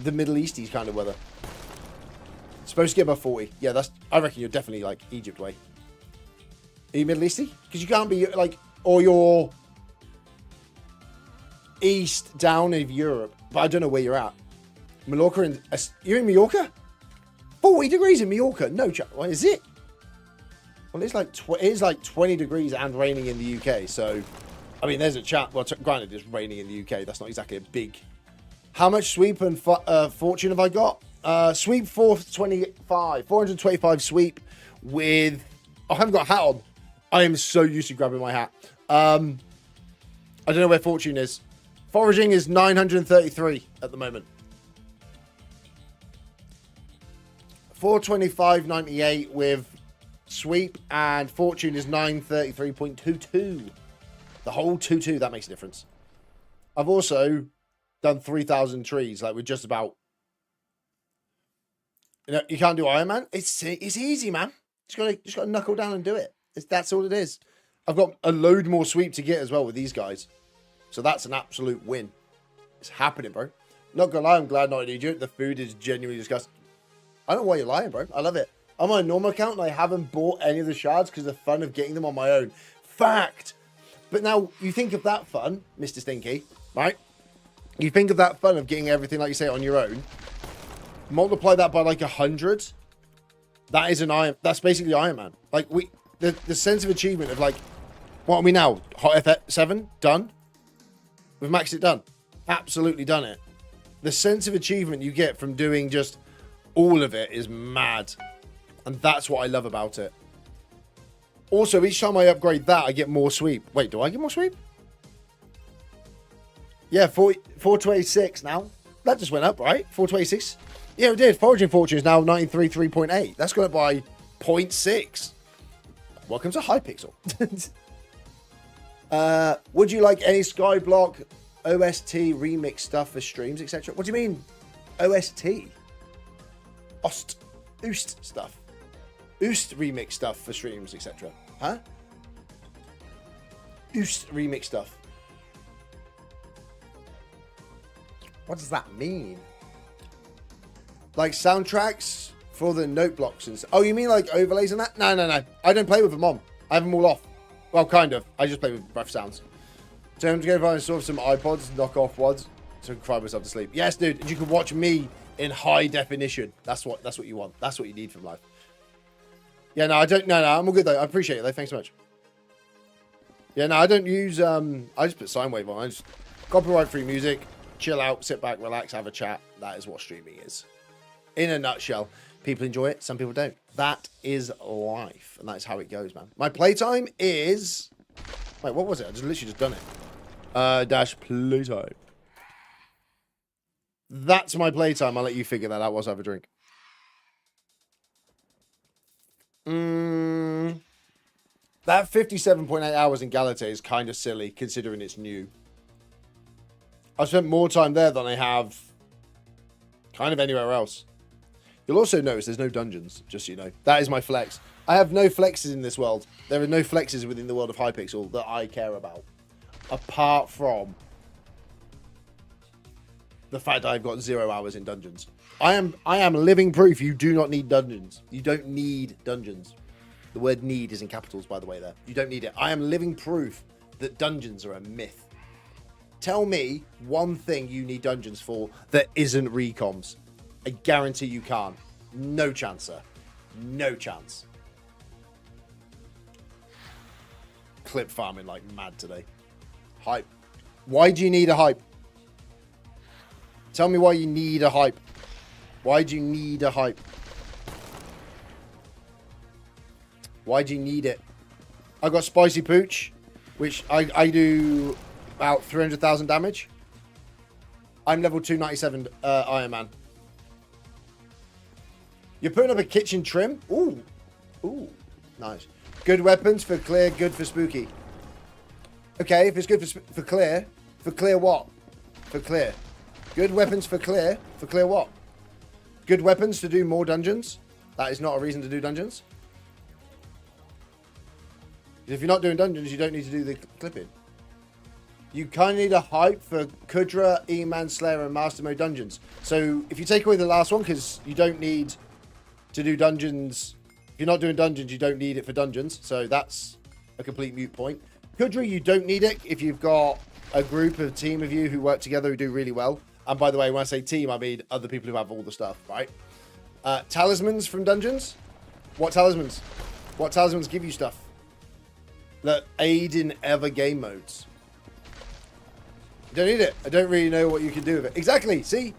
Speaker 1: the Middle Easty kind of weather. Supposed to get above 40. Yeah, that's. I reckon you're definitely like Egypt way. Are you Middle Easty? Because you can't be like, or you're east down of Europe. But I don't know where you're at. Mallorca and you're in Mallorca? 40 degrees in Mallorca? No, what is it? Well, it's like 20 degrees and raining in the UK. So, I mean, there's a chat. Well, granted, it's raining in the UK. That's not exactly a big. How much sweep and fortune have I got? Sweep 425 sweep with. Oh, I haven't got a hat on. I am so used to grabbing my hat. I don't know where fortune is. Foraging is 933 at the moment. 425.98 with sweep, and fortune is 933.22. The whole 22, that makes a difference. I've also done 3,000 trees, like we're just about. You know, you can't do Iron Man. It's easy, man. Just gotta knuckle down and do it. That's all it is. I've got a load more sweep to get as well with these guys. So that's an absolute win. It's happening, bro. Not gonna lie, I'm glad not in Egypt. The food is genuinely disgusting. I don't know why you're lying, bro. I love it. I'm on a normal account and I haven't bought any of the shards because of the fun of getting them on my own. Fact. But now you think of that fun, Mr. Stinky, right? You think of that fun of getting everything, like you say, on your own. Multiply that by like 100. That is an Iron. That's basically Iron Man. Like the sense of achievement of like, what are we now? Hot F7 done. We've maxed it done. Absolutely done it. The sense of achievement you get from doing just all of it is mad. And that's what I love about it. Also, each time I upgrade that, I get more sweep. Wait, do I get more sweep? Yeah, 426 now. That just went up, right? 426. Yeah, it did. Foraging fortune is now 93.3.8. That's gone up by 0.6. Welcome to Hypixel. Would you like any SkyBlock OST remix stuff for streams, etc.? What do you mean OST? Oost stuff. Oost remix stuff for streams, etc. Huh? Oost remix stuff. What does that mean? Like soundtracks for the note blocks and stuff. Oh, you mean like overlays and that? No. I don't play with them on. I have them all off. Well, kind of. I just play with rough sounds. So I'm going to find some iPods, knock off wads, so I can cry myself to sleep. Yes, dude. And you can watch me in high definition. That's what you want. That's what you need from life. Yeah, no, I don't. No, I'm all good though. I appreciate it though. Thanks so much. Yeah, no, I don't use. I just put sine wave on. I just copyright free music, chill out, sit back, relax, have a chat. That is what streaming is. In a nutshell, people enjoy it. Some people don't. That is life, and that's how it goes, man. My playtime is. Wait, what was it? I just literally just done it. Dash playtime. That's my playtime. I'll let you figure that out whilst I have a drink. That 57.8 hours in Galate is kind of silly, considering it's new. I've spent more time there than I have kind of anywhere else. You'll also notice there's no dungeons, just so you know. That is my flex. I have no flexes in this world. There are no flexes within the world of Hypixel that I care about. Apart from the fact that I've got 0 hours in dungeons. I am living proof you do not need dungeons. You don't need dungeons. The word need is in capitals, by the way, there. You don't need it. I am living proof that dungeons are a myth. Tell me one thing you need dungeons for that isn't recoms. I guarantee you can't. No chance, sir. No chance. Clip farming like mad today. Hype. Why do you need a hype? Tell me why you need a hype. Why do you need a hype? Why do you need it? I got Spicy Pooch, which I do about 300,000 damage. I'm level 297 Iron Man. You're putting up a kitchen trim? Ooh. Ooh. Nice. Good weapons for clear, good for spooky. Okay, if it's good for clear what? For clear. Good weapons for clear what? Good weapons to do more dungeons? That is not a reason to do dungeons. If you're not doing dungeons, you don't need to do the clipping. You kind of need a hype for Kudra, E-Man, Slayer, and Master Mode dungeons. So if you take away the last one, because you don't need to do dungeons. If you're not doing dungeons, you don't need it for dungeons. So that's a complete moot point. Kudra, you don't need it if you've got a group of team of you who work together who do really well. And by the way, when I say team, I mean other people who have all the stuff, right? Talismans from dungeons? What talismans? What talismans give you stuff that aid in other game modes? You don't need it. I don't really know what you can do with it. Exactly. See?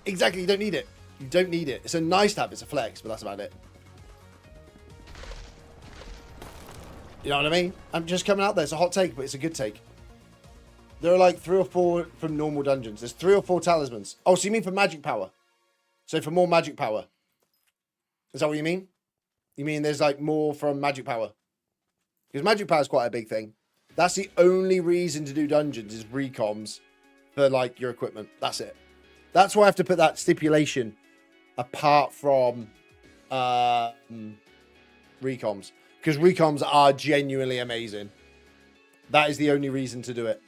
Speaker 1: Exactly. You don't need it. You don't need it. It's a nice to have. It's a flex, but that's about it. You know what I mean? I'm just coming out there. It's a hot take, but it's a good take. There are like 3 or 4 from normal dungeons. There's 3 or 4 talismans. Oh, so you mean for magic power? So for more magic power. Is that what you mean? You mean there's like more from magic power? Because magic power is quite a big thing. That's the only reason to do dungeons is recoms for like your equipment. That's it. That's why I have to put that stipulation apart from recoms. Because recoms are genuinely amazing. That is the only reason to do it.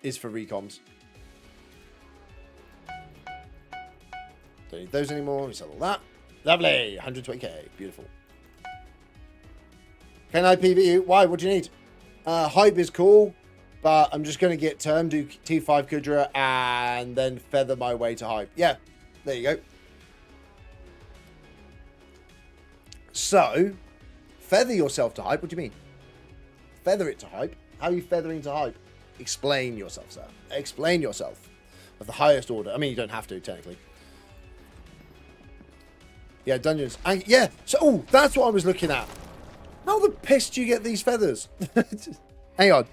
Speaker 1: Is for recoms. Don't need those anymore. We sell all that. Lovely. 120k. Beautiful. Can I PV you? Why? What do you need? Hype is cool, but I'm just going to get term, do T5 Kudra, and then feather my way to hype. Yeah, there you go. So, feather yourself to hype. What do you mean? Feather it to hype? How are you feathering to hype? Explain yourself, sir. Explain yourself. Of the highest order. I mean, you don't have to, technically. Yeah, dungeons. And yeah, so, oh, that's what I was looking at. How the piss do you get these feathers? Hang on.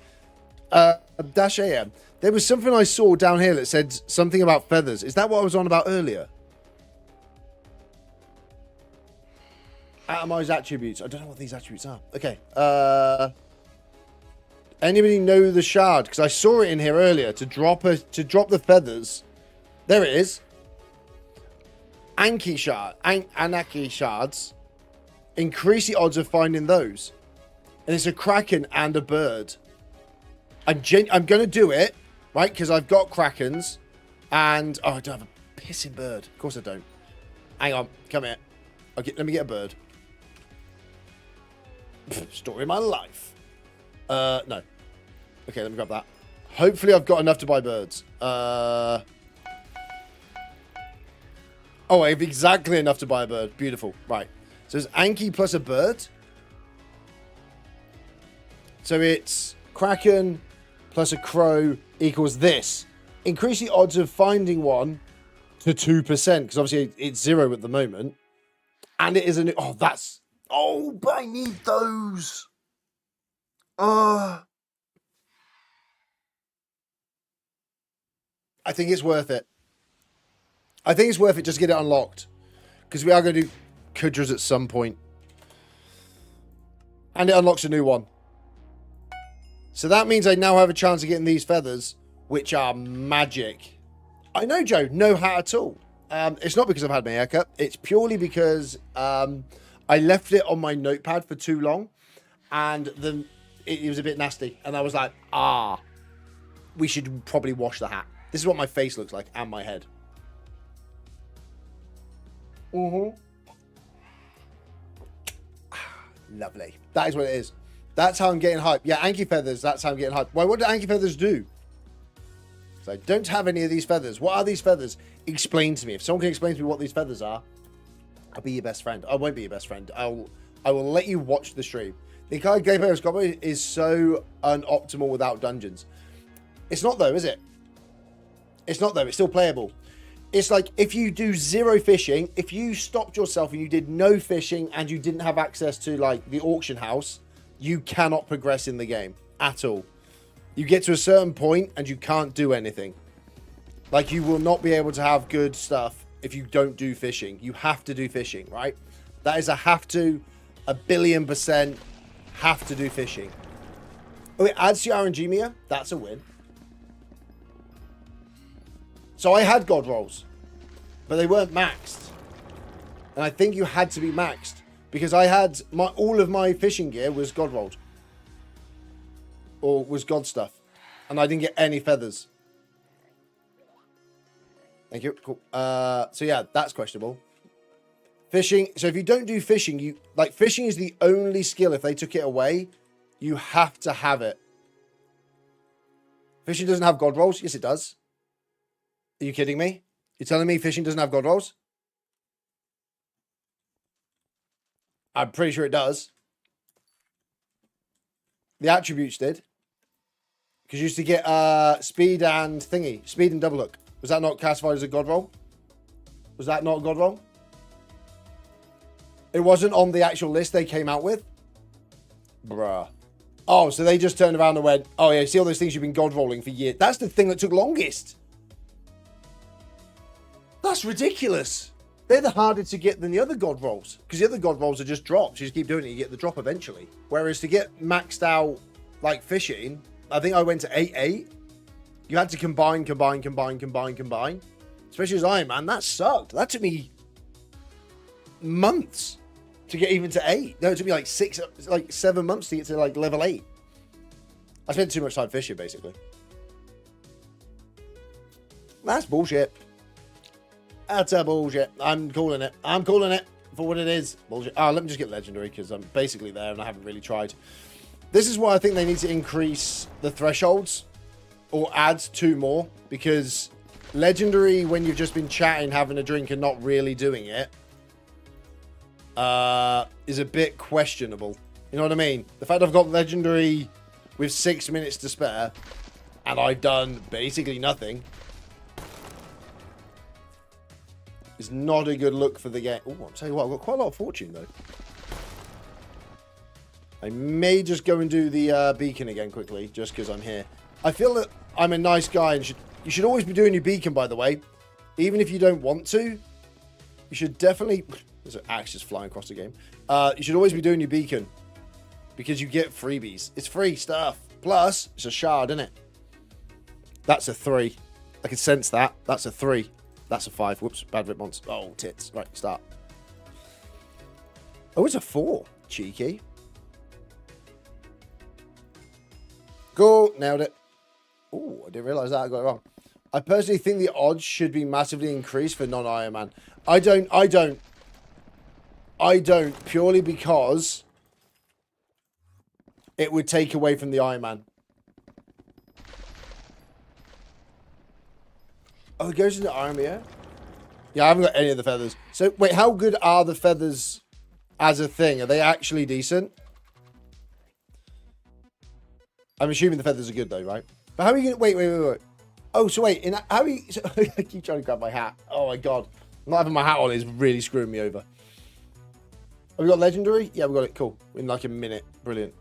Speaker 1: Dash AM. There was something I saw down here that said something about feathers. Is that what I was on about earlier? Atomize attributes. I don't know what these attributes are. Okay. Anybody know the shard? Because I saw it in here earlier to drop the feathers. There it is. Anki shards. Increase the odds of finding those. And it's a kraken and a bird. I'm going to do it, right? Because I've got krakens. And, oh, I don't have a pissing bird. Of course I don't. Hang on. Come here. Okay, let me get a bird. Story of my life. No. Okay, let me grab that. Hopefully I've got enough to buy birds. Oh, I have exactly enough to buy a bird. Beautiful. Right. So it's Anki plus a bird. So it's Kraken plus a crow equals this. Increase the odds of finding one to 2%. Because obviously it's 0 at the moment. And it is a new... Oh, that's... Oh, but I need those. I think it's worth it. I think it's worth it just to get it unlocked. Because we are going to do Kudras at some point. And it unlocks a new one. So that means I now have a chance of getting these feathers, which are magic. I know, Joe, no hat at all. It's not because I've had my haircut. It's purely because I left it on my notepad for too long. And it was a bit nasty. And I was like, we should probably wash the hat. This is what my face looks like and my head. Lovely. That is what it is. That's how I'm getting hype. Yeah, Anki feathers. That's how I'm getting hype. Why? What do Anki feathers do? So I don't have any of these feathers. What are these feathers? Explain to me. If someone can explain to me what these feathers are, I'll be your best friend. I won't be your best friend. I will let you watch the stream. The entire gameplay of SkyBlock is so unoptimal without dungeons. It's not though, is it? It's not though. It's still playable. It's like if you do 0 fishing, if you stopped yourself and you did no fishing and you didn't have access to like the auction house, you cannot progress in the game at all. You get to a certain point and you can't do anything. Like you will not be able to have good stuff if you don't do fishing. You have to do fishing, right? That is a have to, 1,000,000,000% have to do fishing. Oh, it adds to your RNG meter? That's a win. So I had god rolls, but they weren't maxed. And I think you had to be maxed because I had all of my fishing gear was god rolled. Or was god stuff. And I didn't get any feathers. Thank you. Cool. So yeah, that's questionable. Fishing. So if you don't do fishing, fishing is the only skill. If they took it away, you have to have it. Fishing doesn't have god rolls. Yes, it does. Are you kidding me? You're telling me fishing doesn't have god rolls? I'm pretty sure it does. The attributes did. Because you used to get speed and thingy. Speed and double hook. Was that not classified as a god roll? Was that not a god roll? It wasn't on the actual list they came out with? Bruh. Oh, so they just turned around and went, oh yeah, see all those things you've been god rolling for years. That's the thing that took longest. That's ridiculous. They're the harder to get than the other god rolls. Because the other god rolls are just drops. You just keep doing it, you get the drop eventually. Whereas to get maxed out, like fishing, I think I went to 8-8. You had to combine. Especially as Iron Man, that sucked. That took me months to get even to 8. No, it took me like 7 months to get to like level 8. I spent too much time fishing, basically. That's bullshit. That's a bullshit. I'm calling it. I'm calling it for what it is. Bullshit. Oh, let me just get legendary because I'm basically there and I haven't really tried. This is why I think they need to increase the thresholds or add 2 more, because legendary, when you've just been chatting, having a drink and not really doing it, is a bit questionable. You know what I mean? The fact I've got legendary with 6 minutes to spare and I've done basically nothing is not a good look for the game. Oh, I'll tell you what, I've got quite a lot of fortune though. I may just go and do the beacon again quickly, just because I'm here. I feel that I'm a nice guy, and you should always be doing your beacon, by the way. Even if you don't want to, you should definitely... There's an axe just flying across the game. You should always be doing your beacon. Because you get freebies. It's free stuff. Plus, it's a shard, isn't it? That's a 3. I can sense that. That's a 3. That's a 5. Whoops, bad response. Oh, tits. Right, start. Oh, it's a 4. Cheeky. Go. Nailed it. Oh, I didn't realize that. I got it wrong. I personally think the odds should be massively increased for non-Ironman. I don't. Purely because it would take away from the Ironman. Oh, it goes into armor, yeah? Yeah, I haven't got any of the feathers. So, wait, how good are the feathers as a thing? Are they actually decent? I'm assuming the feathers are good, though, right? But how are you going to... Wait. Oh, so wait. How are you... So, I keep trying to grab my hat. Oh, my God. Not having my hat on is really screwing me over. Have we got legendary? Yeah, we got it. Cool. In like a minute. Brilliant.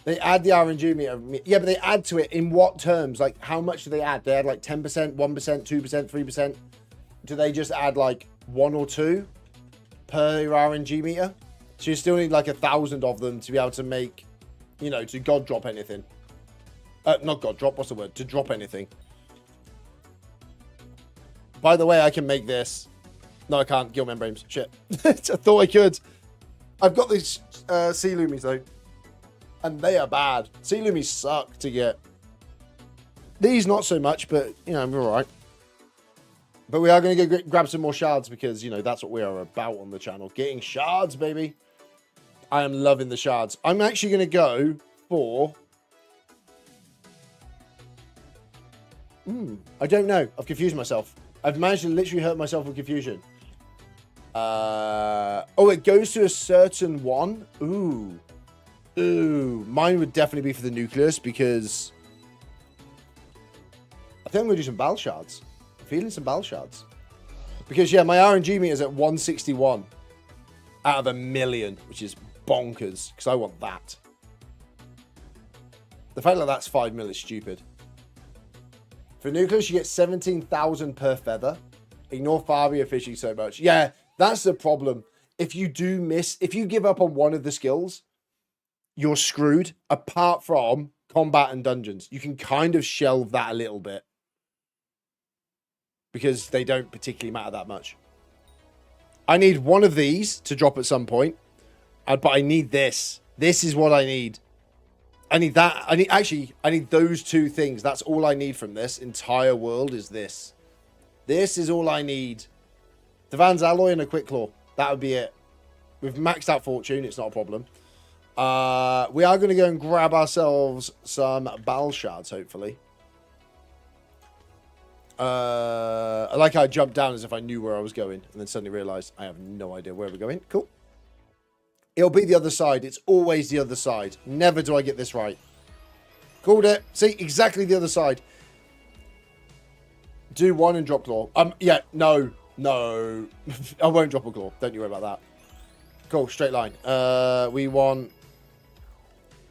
Speaker 1: They add the RNG meter. Yeah, but they add to it in what terms? Like, how much do they add? They add like 10%, 1%, 2%, 3%. Do they just add like 1 or 2 per RNG meter? So you still need like 1,000 of them to be able to make, you know, to god drop anything. Not god drop, what's the word? To drop anything. By the way, I can make this. No, I can't. Gill membranes. Shit. I thought I could. I've got these sea loomies though. And they are bad. Sea loomies suck to get. These not so much, but, you know, we're all right. But we are going to go grab some more shards because, you know, that's what we are about on the channel. Getting shards, baby. I am loving the shards. I'm actually going to go for... I don't know. I've confused myself. I've managed to literally hurt myself with confusion. Oh, it goes to a certain one. Ooh. Mine would definitely be for the Nucleus because I think I'm going to do some Bal Shards. I'm feeling some Bal Shards. Because, yeah, my RNG meter is at 161 out of 1,000,000, which is bonkers because I want that. The fact that that's 5 mil is stupid. For Nucleus, you get 17,000 per feather. Ignore Fabia fishing so much. Yeah, that's the problem. If you do miss, if you give up on one of the skills, you're screwed. Apart from combat and dungeons, you can kind of shelve that a little bit because they don't particularly matter that much. I need one of these to drop at some point, but I need this. This is what I need. I need that. I need those 2 things. That's all I need from this entire world is this. This is all I need. DIVANS alloy and a quick claw. That would be it. We've maxed out fortune. It's not a problem. We are going to go and grab ourselves some Bal Shards, hopefully. I like how I jumped down as if I knew where I was going, and then suddenly realized I have no idea where we're going. Cool. It'll be the other side. It's always the other side. Never do I get this right. Called it. See, exactly the other side. Do 1 and drop claw. Yeah, no. I won't drop a claw. Don't you worry about that. Cool, straight line. We want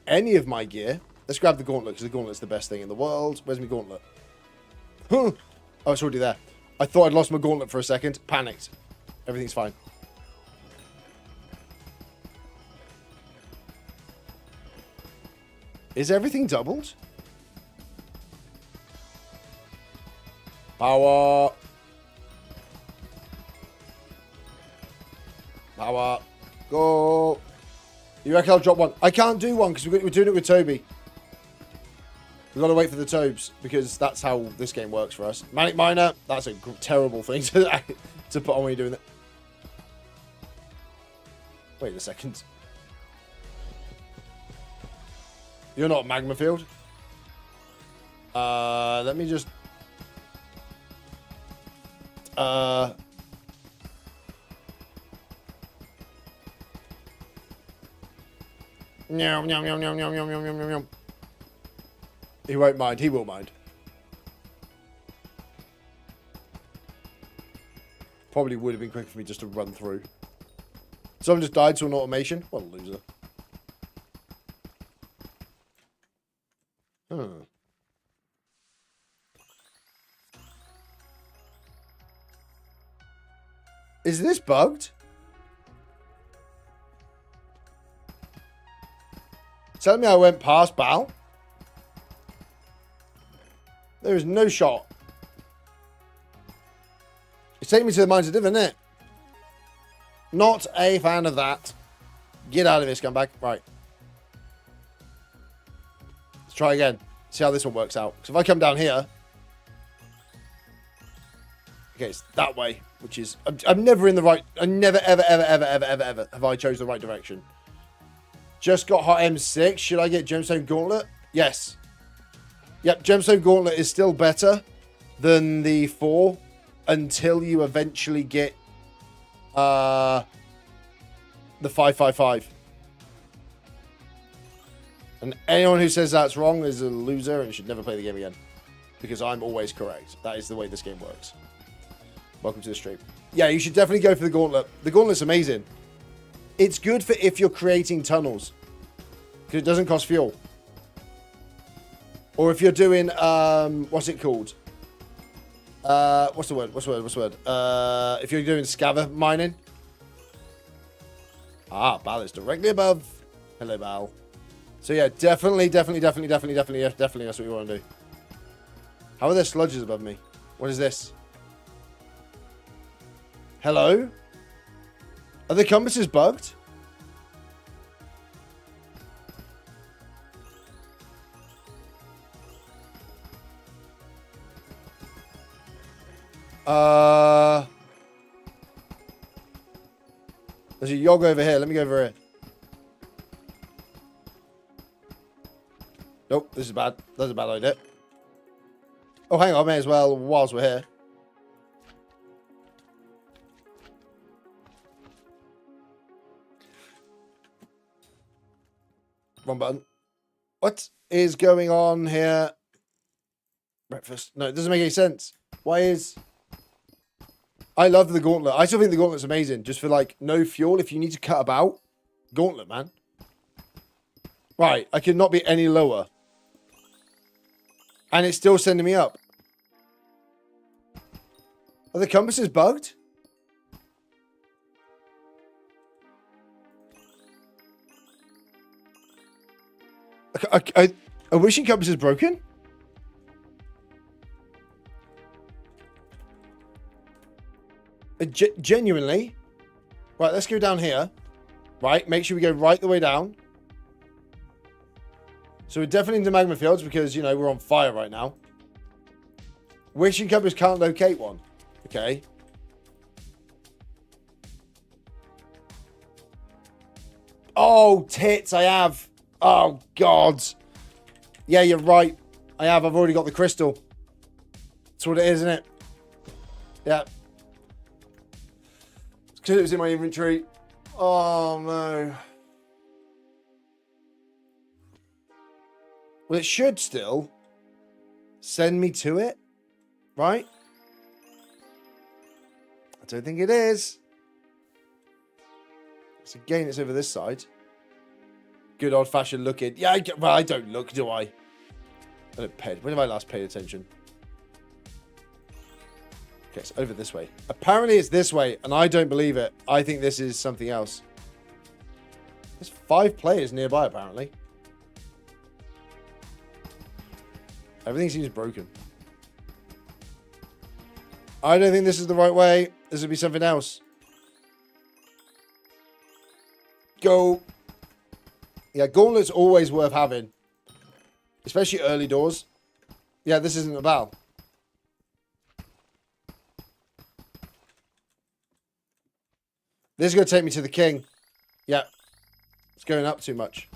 Speaker 1: any of my gear. Let's grab the gauntlet, because the gauntlet's the best thing in the world. Where's my gauntlet? Oh, it's already there. I thought I'd lost my gauntlet for a second. Panicked. Everything's fine. Is everything doubled? Power. Power. Go. You reckon I'll drop 1? I can't do 1 because we're doing it with Toby. We've got to wait for the Tobes because that's how this game works for us. Manic Miner, that's a terrible thing to put on when you're doing that. Wait a second. You're not Magma Field? Let me just... Meow, meow, meow, meow, meow, meow, meow, meow, meow. He won't mind. He will mind. Probably would have been quicker for me just to run through. Someone just died to an automation. What a loser. Is this bugged? Telling me I went past Bal? There is no shot. It's taking me to the Mines of Divin, isn't it? Not a fan of that. Get out of here, scumbag. Right. Let's try again. See how this one works out. So if I come down here... Okay, it's that way, which is... I'm never in the right... I never, ever have I chose the right direction. Just got hot M6. Should I get Gemstone Gauntlet? Yes. Yep, Gemstone Gauntlet is still better than the 4 until you eventually get the 555. And anyone who says that's wrong is a loser and should never play the game again. Because I'm always correct. That is the way this game works. Welcome to the stream. Yeah, you should definitely go for the Gauntlet. The Gauntlet's amazing. It's good for if you're creating tunnels. Because it doesn't cost fuel. Or if you're doing, what's it called? What's the word? If you're doing scaver mining. Ah, Bal is directly above. Hello, Bal. So yeah, definitely, that's what we want to do. How are there sludges above me? What is this? Hello? Are the compasses bugged? There's a Yogg over here. Let me go over here. Nope, this is bad. That's a bad idea. Oh, hang on. I may as well whilst we're here. Wrong button. What is going on here? Breakfast. No, it doesn't make any sense. Why is... I love the Gauntlet. I still think the Gauntlet's amazing. Just for, like, no fuel. If you need to cut about, Gauntlet, man. Right. I could not be any lower. And it's still sending me up. Are the compasses bugged? A wishing compass is broken? Genuinely? Right, let's go down here. Right, make sure we go right the way down. So we're definitely into magma fields because, you know, we're on fire right now. Wishing compass can't locate one. Okay. Oh, tits, I have. Oh, God. Yeah, you're right. I have. I've already got the crystal. That's what it is, isn't it? Yeah. It's because it was in my inventory. Oh, no. Well, it should still send me to it, right? I don't think it is. So again, it's over this side. Good old-fashioned looking. Yeah, well, I don't look, do I? I don't pay. When have I last paid attention? Okay, it's over this way. Apparently it's this way, and I don't believe it. I think this is something else. There's 5 players nearby, apparently. Everything seems broken. I don't think this is the right way. This would be something else. Go. Yeah, Gauntlet's always worth having. Especially early doors. Yeah, this isn't a Bal. This is going to take me to the king. Yeah. It's going up too much.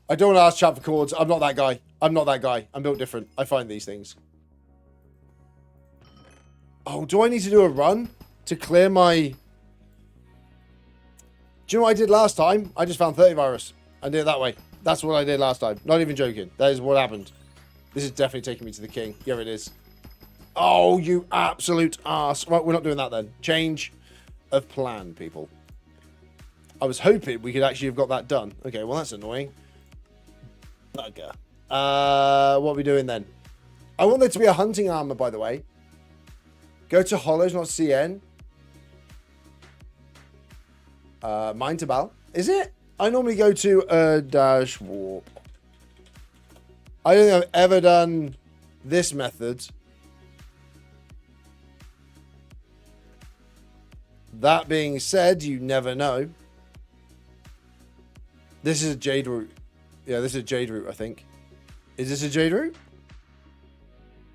Speaker 1: I don't want to ask chat for chords. I'm not that guy. I'm not that guy. I'm built different. I find these things. Oh, do I need to do a run to clear my... Do you know what I did last time? I just found 30 virus. I did it that way. That's what I did last time. Not even joking. That is what happened. This is definitely taking me to the king. Here it is. Oh, you absolute ass. Right, we're not doing that then. Change of plan, people. I was hoping we could actually have got that done. Okay, well, that's annoying. Bugger. What are we doing then? I want there to be a hunting armor, by the way. Go to Hollows, not CN. Mine to Bal. Is it? I normally go to a dash warp. I don't think I've ever done this method. That being said, you never know. This is a jade route. Yeah, this is a jade route, I think. Is this a jade route?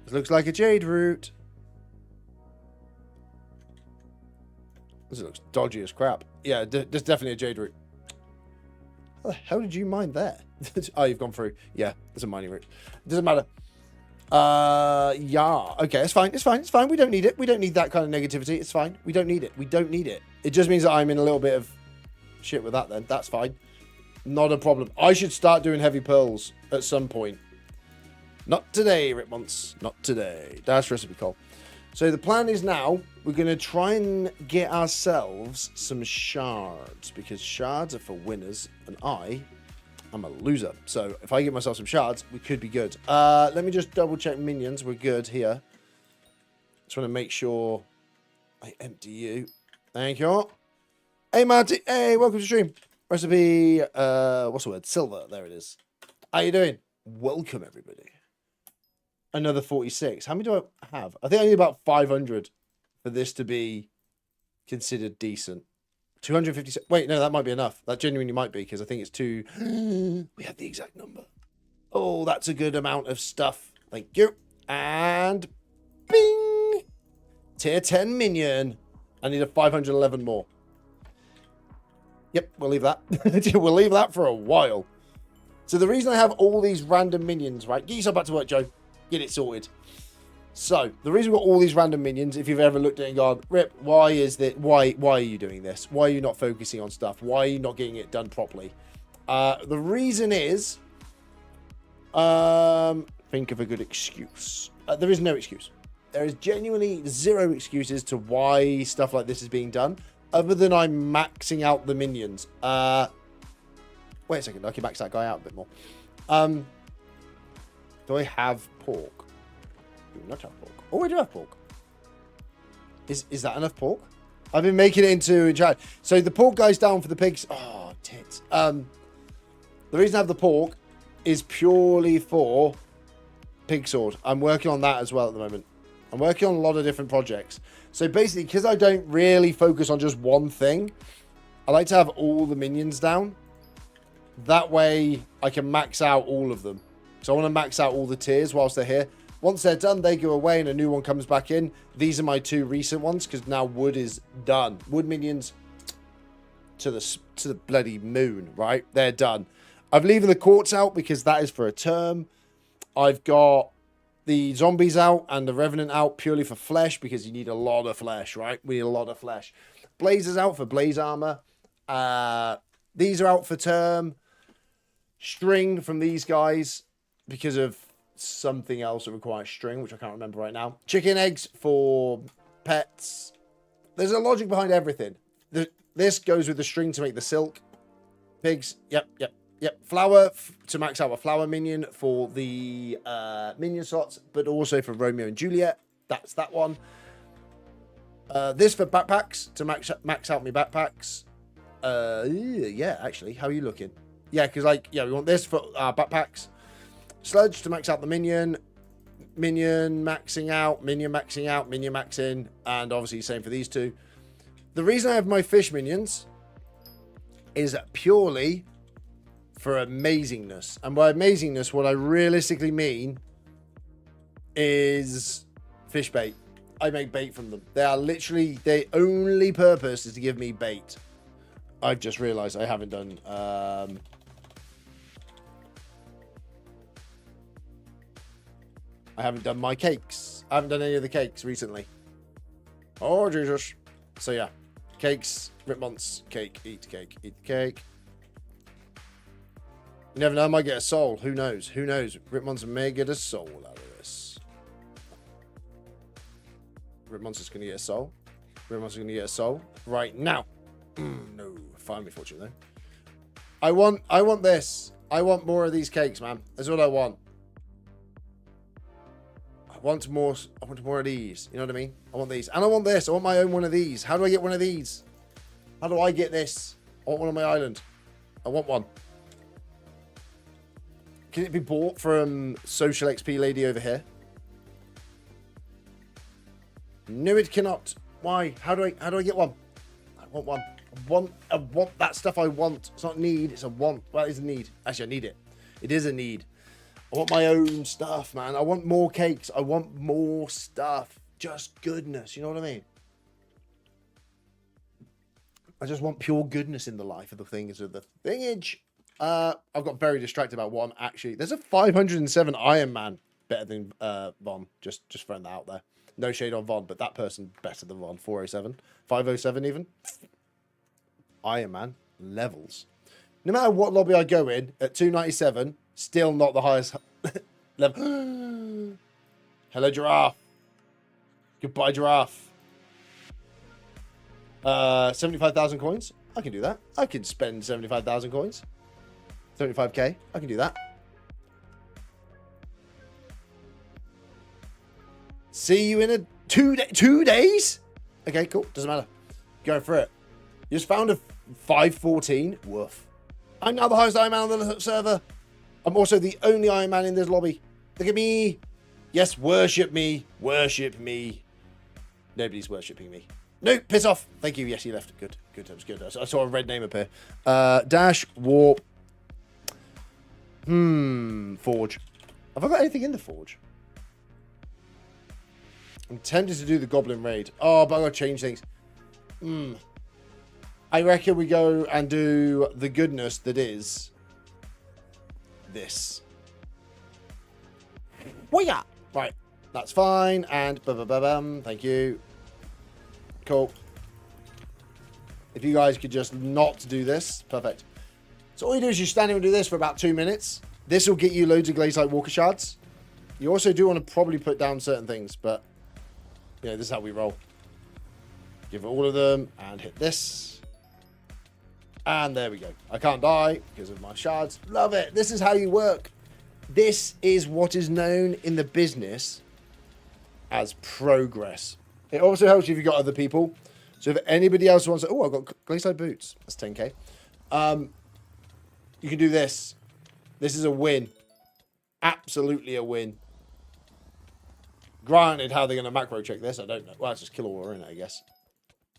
Speaker 1: It looks like a jade route. This looks dodgy as crap. Yeah, this is definitely a jade route. How the hell did you mine there? Oh, you've gone through. Yeah, it's a mining route. It doesn't matter. Yeah. Okay, it's fine. It's fine. It's fine. We don't need it. We don't need that kind of negativity. It's fine. We don't need it. We don't need it. It just means that I'm in a little bit of shit with that then. That's fine. Not a problem. I should start doing heavy pearls at some point. Not today, Ripmonts. Not today. Dash recipe call. So the plan is now we're going to try and get ourselves some shards, because shards are for winners and I'm a loser. So if I get myself some shards, we could be good. Let me just double check minions. We're good here. Just want to make sure I empty you. Thank you. Hey, Marty. Hey, welcome to stream. Recipe, what's the word? Silver. There it is. How you doing? Welcome, everybody. Another 46. How many do I have? I think I need about 500 for this to be considered decent. 256. Wait, no, that might be enough. That genuinely might be, because I think it's two. We have the exact number. Oh, that's a good amount of stuff. Thank you. And bing! Tier 10 minion. I need a 511 more. Yep, we'll leave that. We'll leave that for a while. So the reason I have all these random minions, right? Get yourself back to work, Joe. Get it sorted. So the reason we've got all these random minions, if you've ever looked at it and gone, Rip, why is that? Why are you doing this? Why are you not focusing on stuff? Why are you not getting it done properly? The reason is, think of a good excuse. There is no excuse. There is genuinely zero excuses to why stuff like this is being done, other than I'm maxing out the minions. Wait a second, I can max that guy out a bit more. Do I have pork? Do not have pork. Oh, I do have pork. Is that enough pork? I've been making it into chat. So the pork guy's down for the pigs. Oh, tits. The reason I have the pork is purely for pig sword. I'm working on that as well at the moment. I'm working on a lot of different projects. So basically, because I don't really focus on just one thing, I like to have all the minions down. That way, I can max out all of them. So I want to max out all the tiers whilst they're here. Once they're done, they go away and a new one comes back in. These are my two recent ones, because now wood is done. Wood minions to the bloody moon, right? They're done. I've leaving the quartz out because that is for a term. I've got the zombies out and the revenant out purely for flesh, because you need a lot of flesh, right? We need a lot of flesh. Blazers out for blaze armor. These are out for term. String from these guys because of something else that requires string, which I can't remember right now. Chicken eggs for pets. There's a logic behind everything. This goes with the string to make the silk. Pigs. Yep. Flower to max out a flower minion for the minion slots, but also for Romeo and Juliet. That's that one. This for backpacks to max out my backpacks. Yeah, actually, how are you looking? Yeah, because we want this for our backpacks. Sludge to max out the minion. Minion maxing out. Minion maxing out. Minion maxing. And obviously same for these two. The reason I have my fish minions is purely for amazingness. And by amazingness, what I realistically mean is fish bait. I make bait from them. They are literally, their only purpose is to give me bait. I've just realized I haven't done I haven't done my cakes. I haven't done any of the cakes recently. Oh, Jesus. So, yeah. Cakes. Ripmonts. Cake. Eat cake. Eat cake. You never know. I might get a soul. Who knows? Who knows? Ripmonts may get a soul out of this. Ripmonts is going to get a soul. Ripmonts is going to get a soul right now. No. Find me fortune, though. I want this. I want more of these cakes, man. That's what I want. I want more of these. You know what I mean? I want these. And I want this. I want my own one of these. How do I get one of these? How do I get this? I want one on my island. I want one. Can it be bought from Social XP Lady over here? No, it cannot. Why? How do I get one? I want one. I want that stuff I want. It's not need, it's a want. Well, it's a need. Actually, I need it. It is a need. I want my own stuff, man. I want more cakes. I want more stuff. Just goodness. You know what I mean? I just want pure goodness in the life of the things of the thingage. I've got very distracted about what I'm actually... There's a 507 Iron Man better than Von. Just throwing that out there. No shade on Von, but that person better than Von. 407. 507 even. Iron Man. Levels. No matter what lobby I go in, at 297, still not the highest level. Hello, Giraffe. Goodbye, Giraffe. 75,000 coins. I can do that. I can spend 75,000 coins. 75k. I can do that. See you in a 2 days? Okay, cool. Doesn't matter. Go for it. You just found a 514. Woof. I'm now the highest Iron Man on the server. I'm also the only Iron Man in this lobby. Look at me. Yes, worship me. Worship me. Nobody's worshipping me. No, piss off. Thank you. Yes, he left. Good. Good. That was good. I saw a red name appear. Dash, warp. Forge. Have I got anything in the forge? I'm tempted to do the goblin raid. Oh, but I've got to change things. I reckon we go and do the goodness that is this. Whoa! Right. That's fine. And thank you. Cool. If you guys could just not do this. Perfect. So all you do is you stand here and do this for about 2 minutes. This will get you loads of Glazelight Walker Shards. You also do want to probably put down certain things, but yeah, this is how we roll. Give it all of them and hit this. And there we go. I can't die because of my shards. Love it. This is how you work. This is what is known in the business as progress. It also helps you if you've got other people. So if anybody else wants to... Oh, I've got Glazelight boots. That's 10k. You can do this. This is a win. Absolutely a win. Granted, how they're going to macro check this, I don't know. Well, it's just kill all in it, I guess.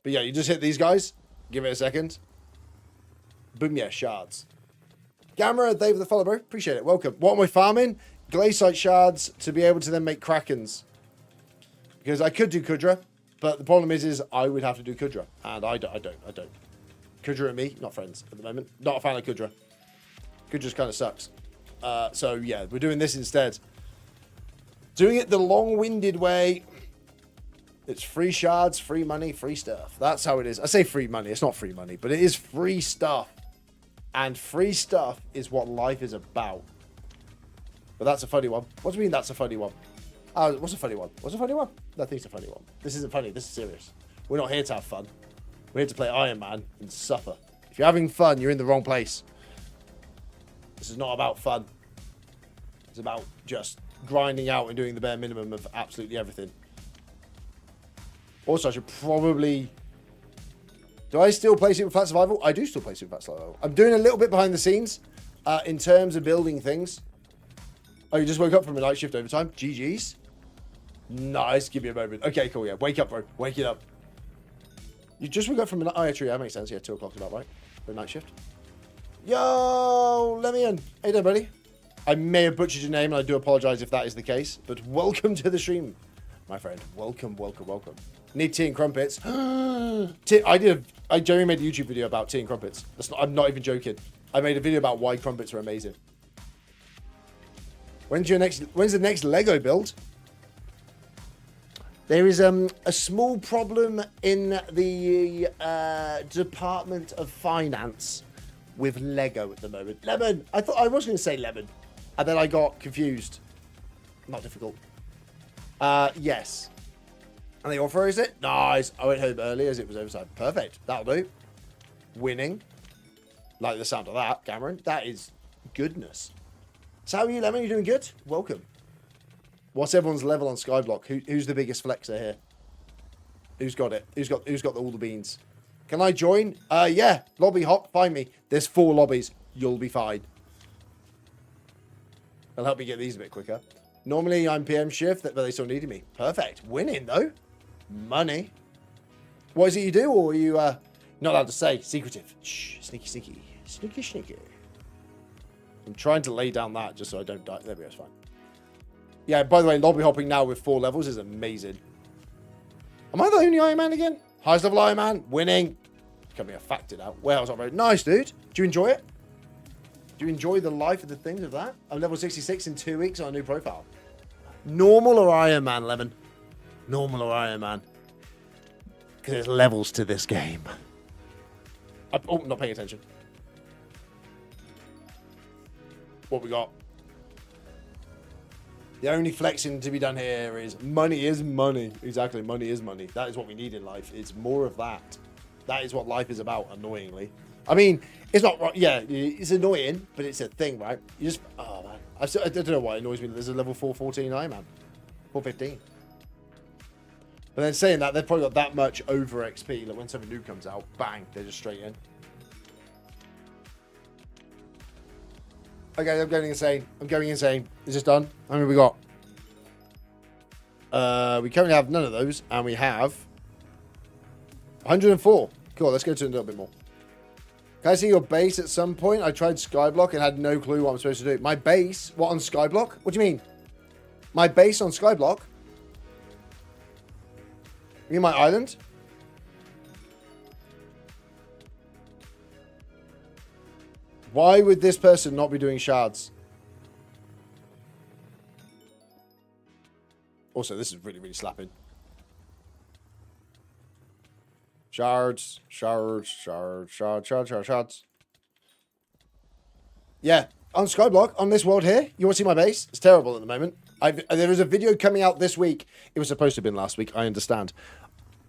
Speaker 1: But yeah, you just hit these guys. Give it a second. Boom, yeah, shards. Gamera, Dave with the follow, bro. Appreciate it. Welcome. What am I farming? Glazelight shards to be able to then make Krakens. Because I could do Kudra, but the problem is I would have to do Kudra. And I don't. Kudra and me, not friends at the moment. Not a fan of Kudra. Kudra's kind of sucks. So yeah, we're doing this instead. Doing it the long-winded way. It's free shards, free money, free stuff. That's how it is. I say free money. It's not free money, but it is free stuff. And free stuff is what life is about. But that's a funny one. What do you mean that's a funny one? What's a funny one? What's a funny one? Nothing's a funny one. This isn't funny. This is serious. We're not here to have fun. We're here to play Iron Man and suffer. If you're having fun, you're in the wrong place. This is not about fun. It's about just grinding out and doing the bare minimum of absolutely everything. Also, I should probably... Do I still play Super Flat Survival? I do still play Super Flat Survival. I'm doing a little bit behind the scenes in terms of building things. Oh, you just woke up from a night shift overtime? GG's. Nice. Give me a moment. Okay, cool. Yeah, wake up, bro. Wake it up. You just woke up from a night... Oh, yeah, true. That makes sense. Yeah, 2 o'clock is about right for a night shift. Yo, let me in. How you doing, buddy? I may have butchered your name, and I do apologize if that is the case. But welcome to the stream, my friend. Welcome, welcome, welcome. Need tea and crumpets. I genuinely made a YouTube video about tea and crumpets. I'm not even joking. I made a video about why crumpets are amazing. When's the next Lego build? There is a small problem in the Department of Finance with Lego at the moment. Lemon. I thought I was going to say lemon, and then I got confused. Not difficult. Yes. And they authorized it. Nice. I went home early as it was overtime. Perfect. That'll do. Winning. Like the sound of that, Cameron. That is goodness. So how are you, Lemon? You doing good? Welcome. What's everyone's level on Skyblock? Who's the biggest flexer here? Who's got it? Who's got all the beans? Can I join? Yeah. Lobby hop. Find me. There's 4 lobbies. You'll be fine. It'll help me get these a bit quicker. Normally, I'm PM shift, but they still needed me. Perfect. Winning, though. Money. What is it you do, or are you not allowed to say? Secretive. Shh. Sneaky, sneaky. Sneaky, sneaky. I'm trying to lay down that just so I don't die. There we go, it's fine. Yeah, by the way, lobby hopping now with 4 levels is amazing. Am I the only Iron Man again? Highest level Iron Man. Winning. Becoming a factor now. Warehouse operator. Nice, dude. Do you enjoy it? Do you enjoy the life of the things of that? I'm level 66 in 2 weeks on a new profile. Normal or Iron Man, Lemon? Normal or Iron Man? Because there's levels to this game. Oh, not paying attention. What we got? The only flexing to be done here is money is money. Exactly, money is money. That is what we need in life. It's more of that. That is what life is about, annoyingly. I mean, it's not, yeah, it's annoying, but it's a thing, right? You just, oh man. I don't know why it annoys me that there's a level 414 Iron Man. 415. But then saying that, they've probably got that much over XP. Like when something new comes out, bang, they're just straight in. Okay, I'm going insane. I'm going insane. Is this done? How many have we got? We currently have none of those, and we have 104. Cool, let's go to a little bit more. Can I see your base at some point? I tried SkyBlock and had no clue what I'm supposed to do. My base? What, on SkyBlock? What do you mean? My base on SkyBlock? You mean my island? Why would this person not be doing shards? Also, this is really, really slapping. Shards, shards, shards, shards, shards, shards, shards. Yeah, on SkyBlock, on this world here, you want to see my base? It's terrible at the moment. There is a video coming out this week. It was supposed to have been last week, I understand.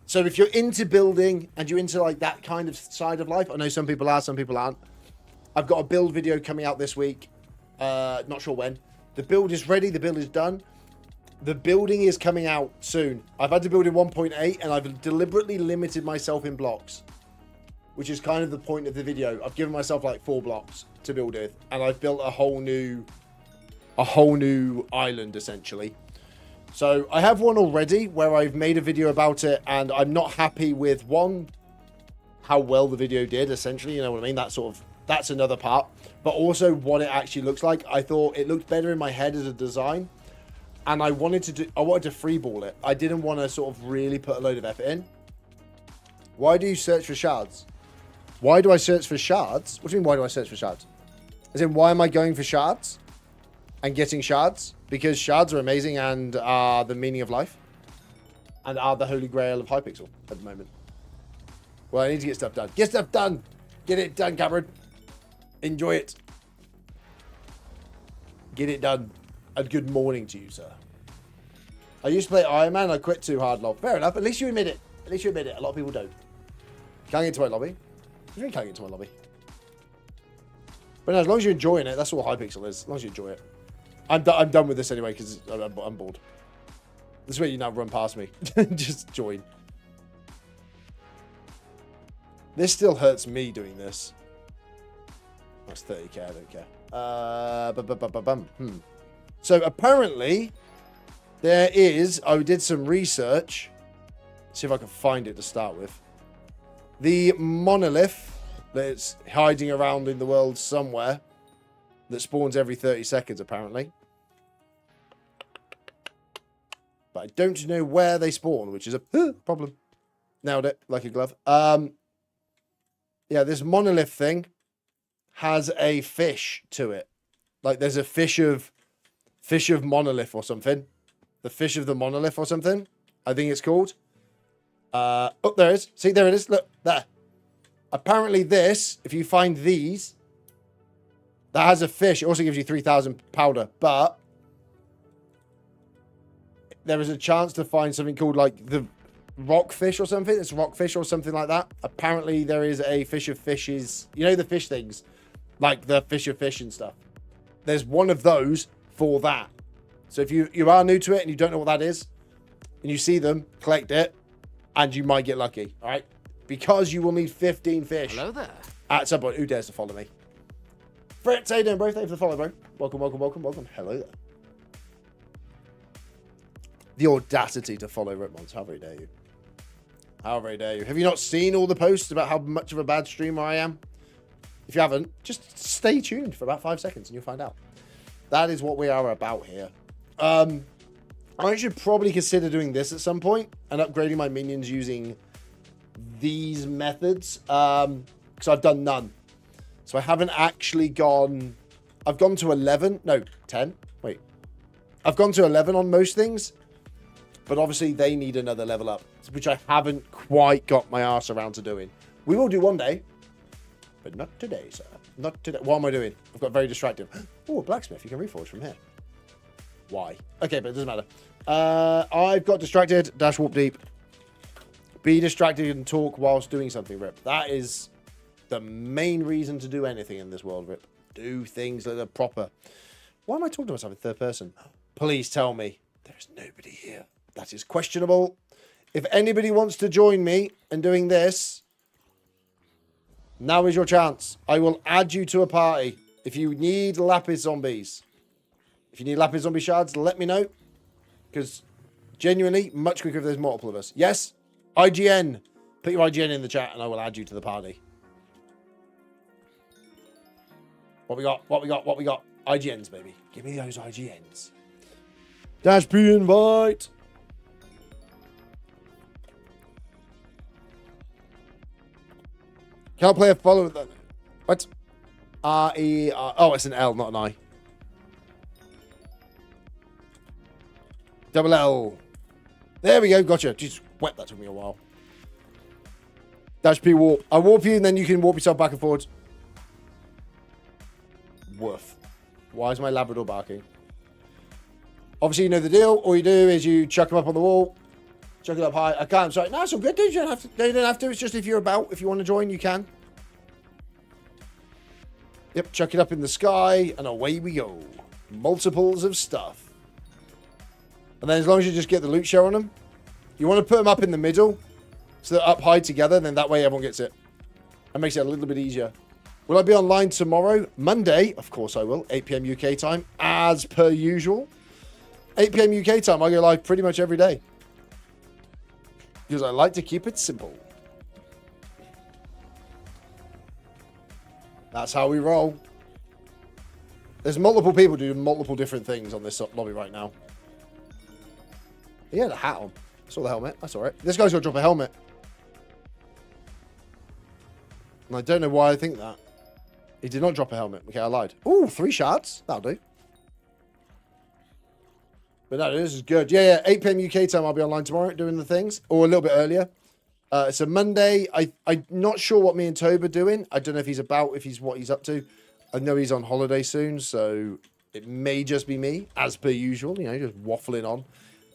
Speaker 1: So if you're into building and you're into like that kind of side of life, I know some people are, some people aren't. I've got a build video coming out this week. Not sure when. The build is ready. The build is done. The building is coming out soon. I've had to build in 1.8 and I've deliberately limited myself in blocks, which is kind of the point of the video. I've given myself like 4 blocks to build with, and I've built a whole new island essentially. So I have one already where I've made a video about it, and I'm not happy with how well the video did essentially. You know what I mean? That's another part, but also what it actually looks like. I thought it looked better in my head as a design, and I wanted to freeball it. I didn't want to sort of really put a load of effort in. Why do you search for shards? Why do I search for shards? What do you mean, why do I search for shards? As in, why am I going for shards and getting shards? Because shards are amazing and are the meaning of life and are the holy grail of Hypixel at the moment. Well, I need to get stuff done. Get stuff done! Get it done, Cameron. Enjoy it. Get it done. And good morning to you, sir. I used to play Iron Man. I quit too hard, lol. Fair enough. At least you admit it. At least you admit it. A lot of people don't. Can't get into my lobby. What do you mean can't get into my lobby? But no, as long as you're enjoying it, that's all Hypixel is. As long as you enjoy it. I'm done with this anyway because I'm bored. This is where you now run past me. Just join. This still hurts me doing this. That's 30k, I don't care. So apparently there is, I did some research. See if I can find it to start with. The monolith that's hiding around in the world somewhere that spawns every 30 seconds apparently. But I don't know where they spawn, which is a problem. Nailed it like a glove. Yeah, this monolith thing has a fish to it. Like there's a fish of monolith or something. The fish of the monolith or something, I think it's called. Oh, there it is. See, there it is. Look, there. Apparently this, if you find these, that has a fish. It also gives you 3,000 powder, but there is a chance to find something called like the rockfish or something. It's rockfish or something like that. Apparently there is a fish of fishes. You know the fish things? Like the fish of fish and stuff. There's one of those for that. So if you are new to it and you don't know what that is, and you see them, collect it, and you might get lucky. All right? Because you will need 15 fish.
Speaker 2: Hello there.
Speaker 1: At some point. Who dares to follow me? Fritz, how you doing, bro? Thank you for the follow, bro. Welcome, welcome, welcome, welcome. Hello there. The audacity to follow Ripmons. How very dare you? How very dare you? Have you not seen all the posts about how much of a bad streamer I am? If you haven't, just stay tuned for about 5 seconds and you'll find out. That is what we are about here. I should probably consider doing this at some point and upgrading my minions using these methods. Because I've done none. So I haven't actually gone... I've gone to 11. No, 10. Wait. I've gone to 11 on most things. But obviously they need another level up, which I haven't quite got my arse around to doing. We will do one day, but not today, sir. Not today. What am I doing? I've got very distracted. Oh, a blacksmith. You can reforge from here. Why? Okay, but it doesn't matter. I've got distracted. Dash warp deep. Be distracted and talk whilst doing something, Rip. That is the main reason to do anything in this world, Rip. Do things that are proper. Why am I talking to myself in third person? Please tell me there is nobody here. That is questionable. If anybody wants to join me in doing this, now is your chance. I will add you to a party. If you need lapis zombies, if you need lapis zombie shards, let me know. Because genuinely, much quicker if there's multiple of us. Yes, IGN. Put your IGN in the chat and I will add you to the party. What we got? What we got? What we got? IGNs, baby. Give me those IGNs. Dash P invite. Can't play a follow. What? R-E-R. Oh, it's an L, not an I. Double L. There we go. Gotcha. Just wet. That took me a while. Dash P warp. I warp you and then you can warp yourself back and forwards. Woof. Why is my Labrador barking? Obviously, you know the deal. All you do is you chuck them up on the wall. Chuck it up high. I can't. Sorry. No, it's all good, dude. You don't have to. You don't have to. It's just if you're about. If you want to join, you can. Yep. Chuck it up in the sky, and away we go. Multiples of stuff. And then as long as you just get the loot share on them, you want to put them up in the middle, so they're up high together. Then that way everyone gets it. That makes it a little bit easier. Will I be online tomorrow? Monday, of course I will. 8 PM UK time, as per usual. 8 PM UK time. I go live pretty much every day. Because I like to keep it simple. That's how we roll. There's multiple people doing multiple different things on this lobby right now. He had a hat on. I saw the helmet. That's all right. This guy's got to drop a helmet. And I don't know why I think that. He did not drop a helmet. Okay, I lied. Ooh, 3 shards. That'll do. But no, this is good. Yeah, 8 PM UK time. I'll be online tomorrow doing the things. Or a little bit earlier. It's a Monday. I'm not sure what me and Tobe are doing. I don't know if he's about, if he's what he's up to. I know he's on holiday soon, so it may just be me, as per usual. You know, just waffling on.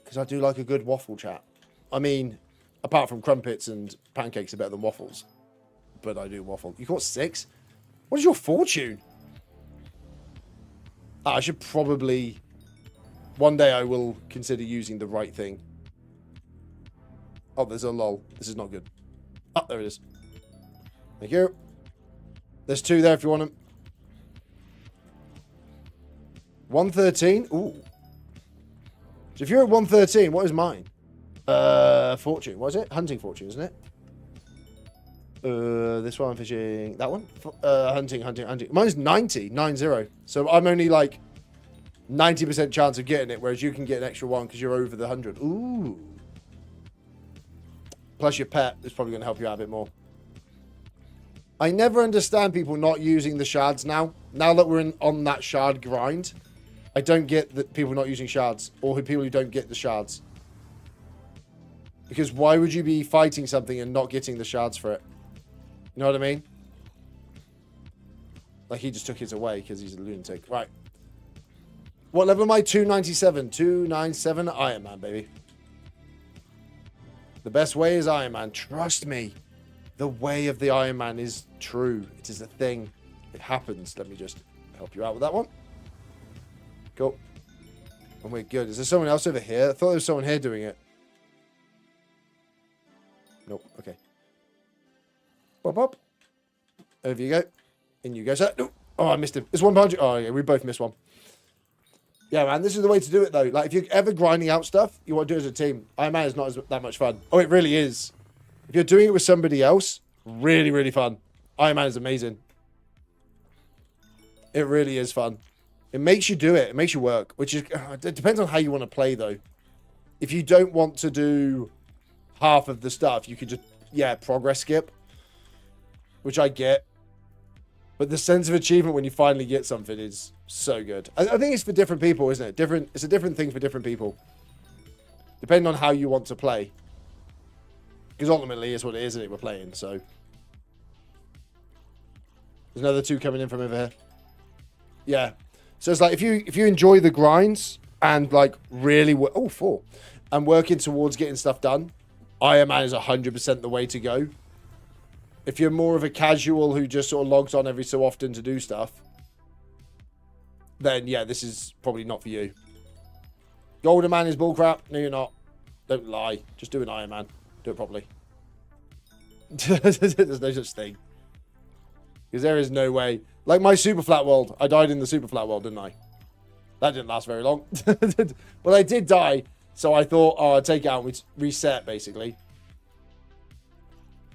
Speaker 1: Because I do like a good waffle chat. I mean, apart from crumpets and pancakes are better than waffles. But I do waffle. You got 6? What is your fortune? I should probably... One day I will consider using the right thing. Oh, there's a lol. This is not good. Oh, there it is. Thank you. There's 2 there if you want them. 113. Ooh. So if you're at 113, what is mine? Fortune. What is it? Hunting fortune, isn't it? This one, fishing. That one? Hunting. Mine's 90. 90. So I'm only like 90% chance of getting it, whereas you can get an extra 1 because you're over the 100. Ooh. Plus your pet is probably going to help you out a bit more. I never understand people not using the shards now. Now that we're on that shard grind, I don't get that people not using shards, or people who don't get the shards. Because why would you be fighting something and not getting the shards for it? You know what I mean? Like, he just took his away because he's a lunatic. Right. What level am I? 297. 297 Iron Man, baby. The best way is Iron Man. Trust me. The way of the Iron Man is true. It is a thing. It happens. Let me just help you out with that one. Cool. And we're good. Is there someone else over here? I thought there was someone here doing it. Nope. Okay. Pop, pop. Over you go. In you go, sir. Nope. Oh, I missed him. It's 100. Oh, yeah, we both missed one. Yeah, man, this is the way to do it, though. Like, if you're ever grinding out stuff, you want to do it as a team. Iron Man is not that much fun. Oh, it really is. If you're doing it with somebody else, really, really fun. Iron Man is amazing. It really is fun. It makes you do it. It makes you work, which is... it depends on how you want to play, though. If you don't want to do half of the stuff, you could just, yeah, progress skip, which I get. But the sense of achievement when you finally get something is so good. I think it's for different people, isn't it? It's a different thing for different people, depending on how you want to play. Because ultimately, it's what it is, isn't it? We're playing, so. There's another 2 coming in from over here. Yeah. So it's like if you enjoy the grinds and like really 4 and working towards getting stuff done, Iron Man is 100% the way to go. If you're more of a casual who just sort of logs on every so often to do stuff, then yeah, this is probably not for you. Golden Man is bullcrap. No, you're not. Don't lie. Just do an Iron Man. Do it properly. There's no such thing. Because there is no way. Like my super flat world. I died in the super flat world, didn't I? That didn't last very long. But I did die. So I thought, oh, I'd take it out and we'd reset, basically.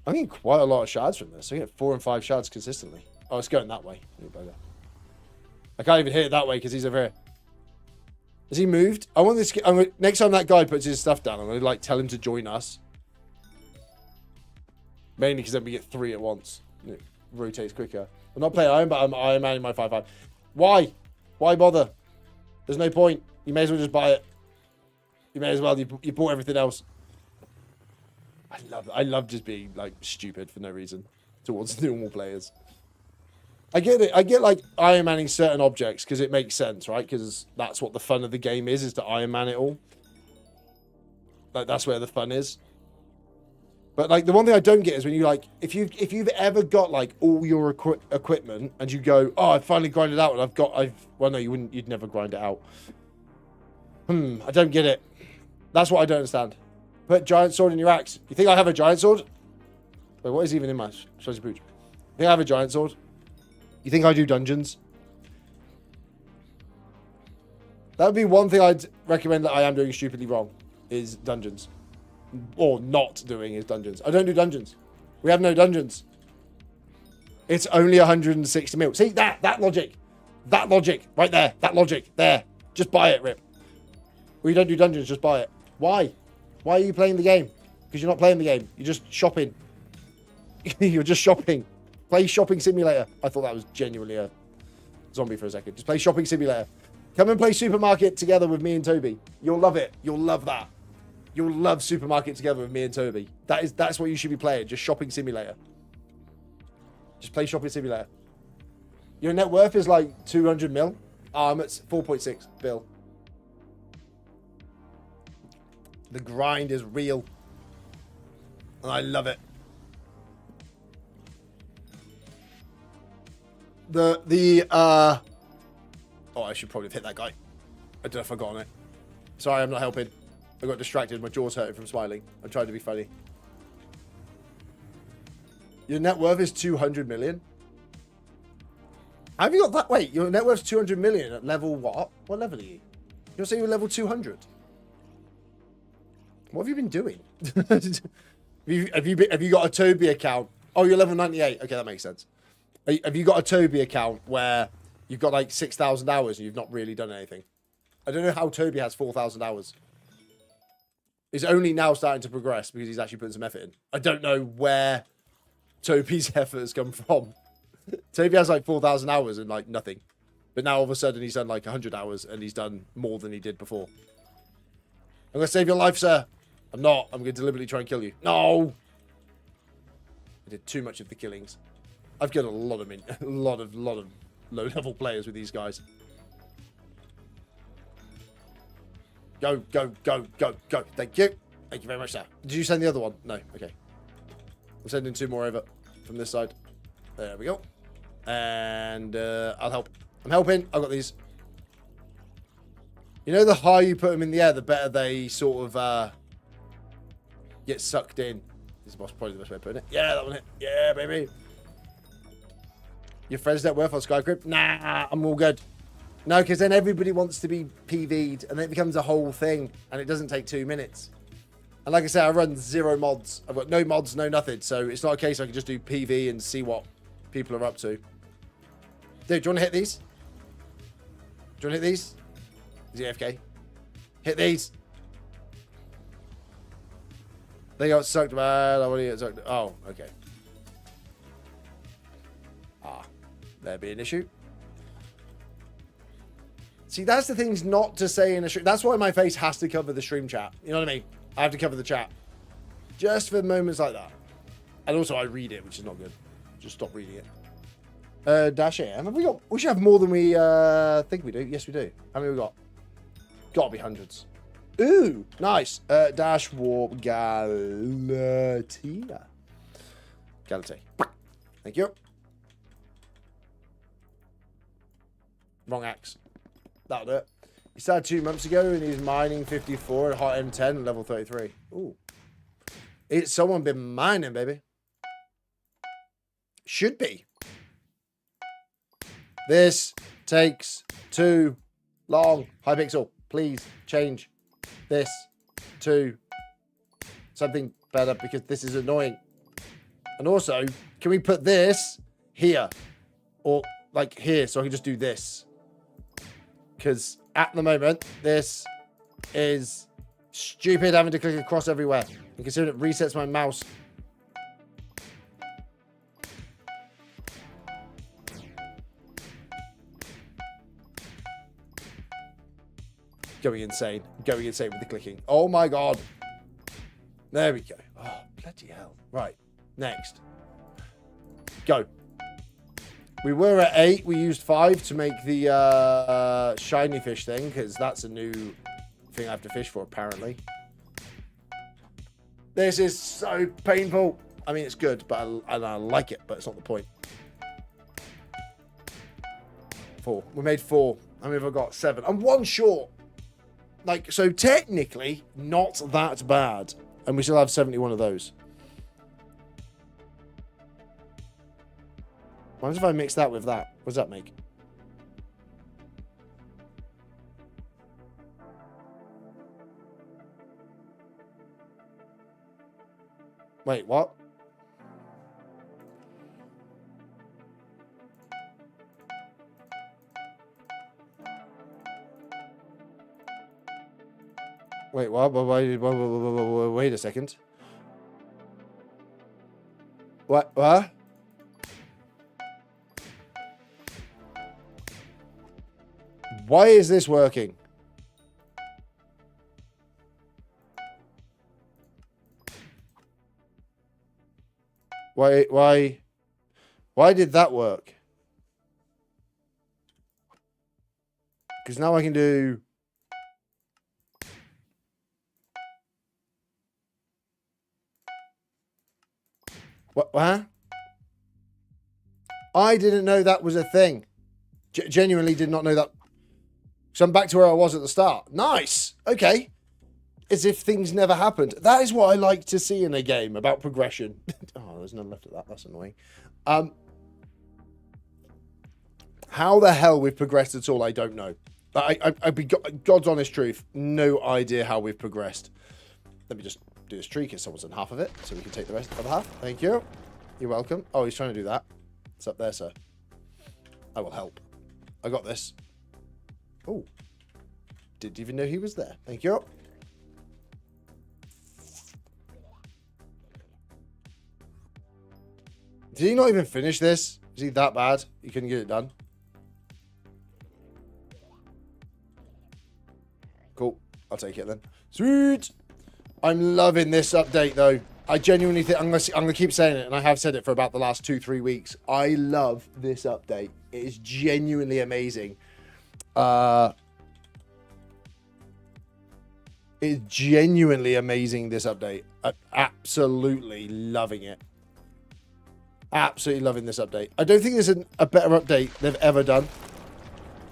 Speaker 1: I'm getting quite a lot of shards from this. I get 4 and 5 shards consistently. Oh, it's going that way. I can't even hit it that way because he's over here. Has he moved? I want this. Next time that guy puts his stuff down, I'm going to like tell him to join us. Mainly because then we get 3 at once. It rotates quicker. I'm not playing Iron, but I'm Iron Man in my 5-5. Why? Why bother? There's no point. You may as well just buy it. You may as well. You bought everything else. I love just being like stupid for no reason towards normal players. I get it. I get like Iron Manning certain objects because it makes sense, right? Because that's what the fun of the game is to Iron Man it all. Like that's where the fun is. But like the one thing I don't get is when you like if you've ever got like all your equipment and you go, oh, I finally grinded it out and well no, you'd never grind it out. I don't get it. That's what I don't understand. Put giant sword in your axe. You think I have a giant sword? Wait, what is even in my Shazzy Pooch? You think I have a giant sword? You think I do dungeons? That would be one thing I'd recommend that I am doing stupidly wrong, is dungeons. Or not doing is dungeons. I don't do dungeons. We have no dungeons. It's only 160 mil. See, that logic. That logic, right there. That logic, there. Just buy it, Rip. We don't do dungeons, just buy it. Why? Why are you playing the game? Because you're not playing the game. You're just shopping. You're just shopping. Play Shopping Simulator. I thought that was genuinely a zombie for a second. Just play Shopping Simulator. Come and play Supermarket together with me and Toby. You'll love it. You'll love that. You'll love Supermarket together with me and Toby. That's what you should be playing. Just Shopping Simulator. Just play Shopping Simulator. Your net worth is like 200 mil. I'm at 4.6 bill. The grind is real. And I love it. Oh, I should probably have hit that guy. I don't know if I got on it. Sorry, I'm not helping. I got distracted. My jaw's hurting from smiling. I'm trying to be funny. Your net worth is 200 million? Have you got that? Wait, your net worth is 200 million at level what? What level are you? You're saying you're level 200? What have you been doing? have you got a Toby account? Oh, you're level 98. Okay, that makes sense. Have you got a Toby account where you've got like 6,000 hours and you've not really done anything? I don't know how Toby has 4,000 hours. He's only now starting to progress because he's actually putting some effort in. I don't know where Toby's efforts come from. Toby has like 4,000 hours and like nothing. But now all of a sudden he's done like 100 hours and he's done more than he did before. I'm going to save your life, sir. I'm not. I'm going to deliberately try and kill you. No! I did too much of the killings. I've killed a lot of low-level players with these guys. Go, go, go, go, go. Thank you. Thank you very much, sir. Did you send the other one? No. Okay. I'm sending 2 more over from this side. There we go. And I'll help. I'm helping. I've got these. You know, the higher you put them in the air, the better they sort of get sucked in. This is probably the best way of putting it. Yeah, that one hit. Yeah, baby. Your friend's net worth on SkyCrypt? Nah, I'm all good. No, because then everybody wants to be PV'd, and then it becomes a whole thing, and it doesn't take 2 minutes. And like I said, I run 0 mods. I've got no mods, no nothing, so it's not a case I can just do PV and see what people are up to. Dude, do you want to hit these? Do you want to hit these? Is he AFK? Hit these. They got sucked, man. I want to get sucked. Oh, okay. Ah, there'd be an issue. See, that's the things not to say in a stream. That's why my face has to cover the stream chat. You know what I mean? I have to cover the chat. Just for moments like that. And also I read it, which is not good. Just stop reading it. Dash AM. Have we got? We should have more than we think we do. Yes, we do. How many we got? Gotta be hundreds. Ooh, nice. Dash Warp Galatea. Galatea. Thank you. Wrong axe. That'll do it. He started 2 months ago and he's mining 54 at hot M10 and level 33. Ooh. It's someone been mining, baby. Should be. This takes too long. Hypixel, please change this to something better because this is annoying. And also, can we put this here? Or like here so I can just do this? Because at the moment, this is stupid having to click across everywhere. And considering it resets my mouse. Going insane. Going insane with the clicking. Oh my god. There we go. Oh, bloody hell. Right. Next. Go. We were at 8. We used 5 to make the shiny fish thing, because that's a new thing I have to fish for, apparently. This is so painful. I mean, it's good, but I like it, but it's not the point. 4. We made 4. How many have I got? 7. I'm 1 short. Like, so technically, not that bad. And we still have 71 of those. What if I mix that with that? What does that make? Wait, what? Wait, what? Wait a second. What? What? Why is this working? Why did that work? Because now I can do... What? Huh? I didn't know that was a thing. Genuinely did not know that. So I'm back to where I was at the start. Nice. Okay. As if things never happened. That is what I like to see in a game about progression. Oh, there's none left of that. That's annoying. How the hell we've progressed at all, I don't know. I'd be God's honest truth. No idea how we've progressed. Let me just do this tree because someone's done half of it. So we can take the rest of the half. Thank you. You're welcome. Oh, he's trying to do that. It's up there, sir. I will help. I got this. Oh. Didn't even know he was there. Thank you. Did he not even finish this? Is he that bad? He couldn't get it done? Cool. I'll take it then. Sweet. I'm loving this update, though. I genuinely think... I'm gonna keep saying it, and I have said it for about the last 2-3 weeks. I love this update. It is genuinely amazing. It's genuinely amazing, this update. I'm absolutely loving it. Absolutely loving this update. I don't think there's a better update they've ever done.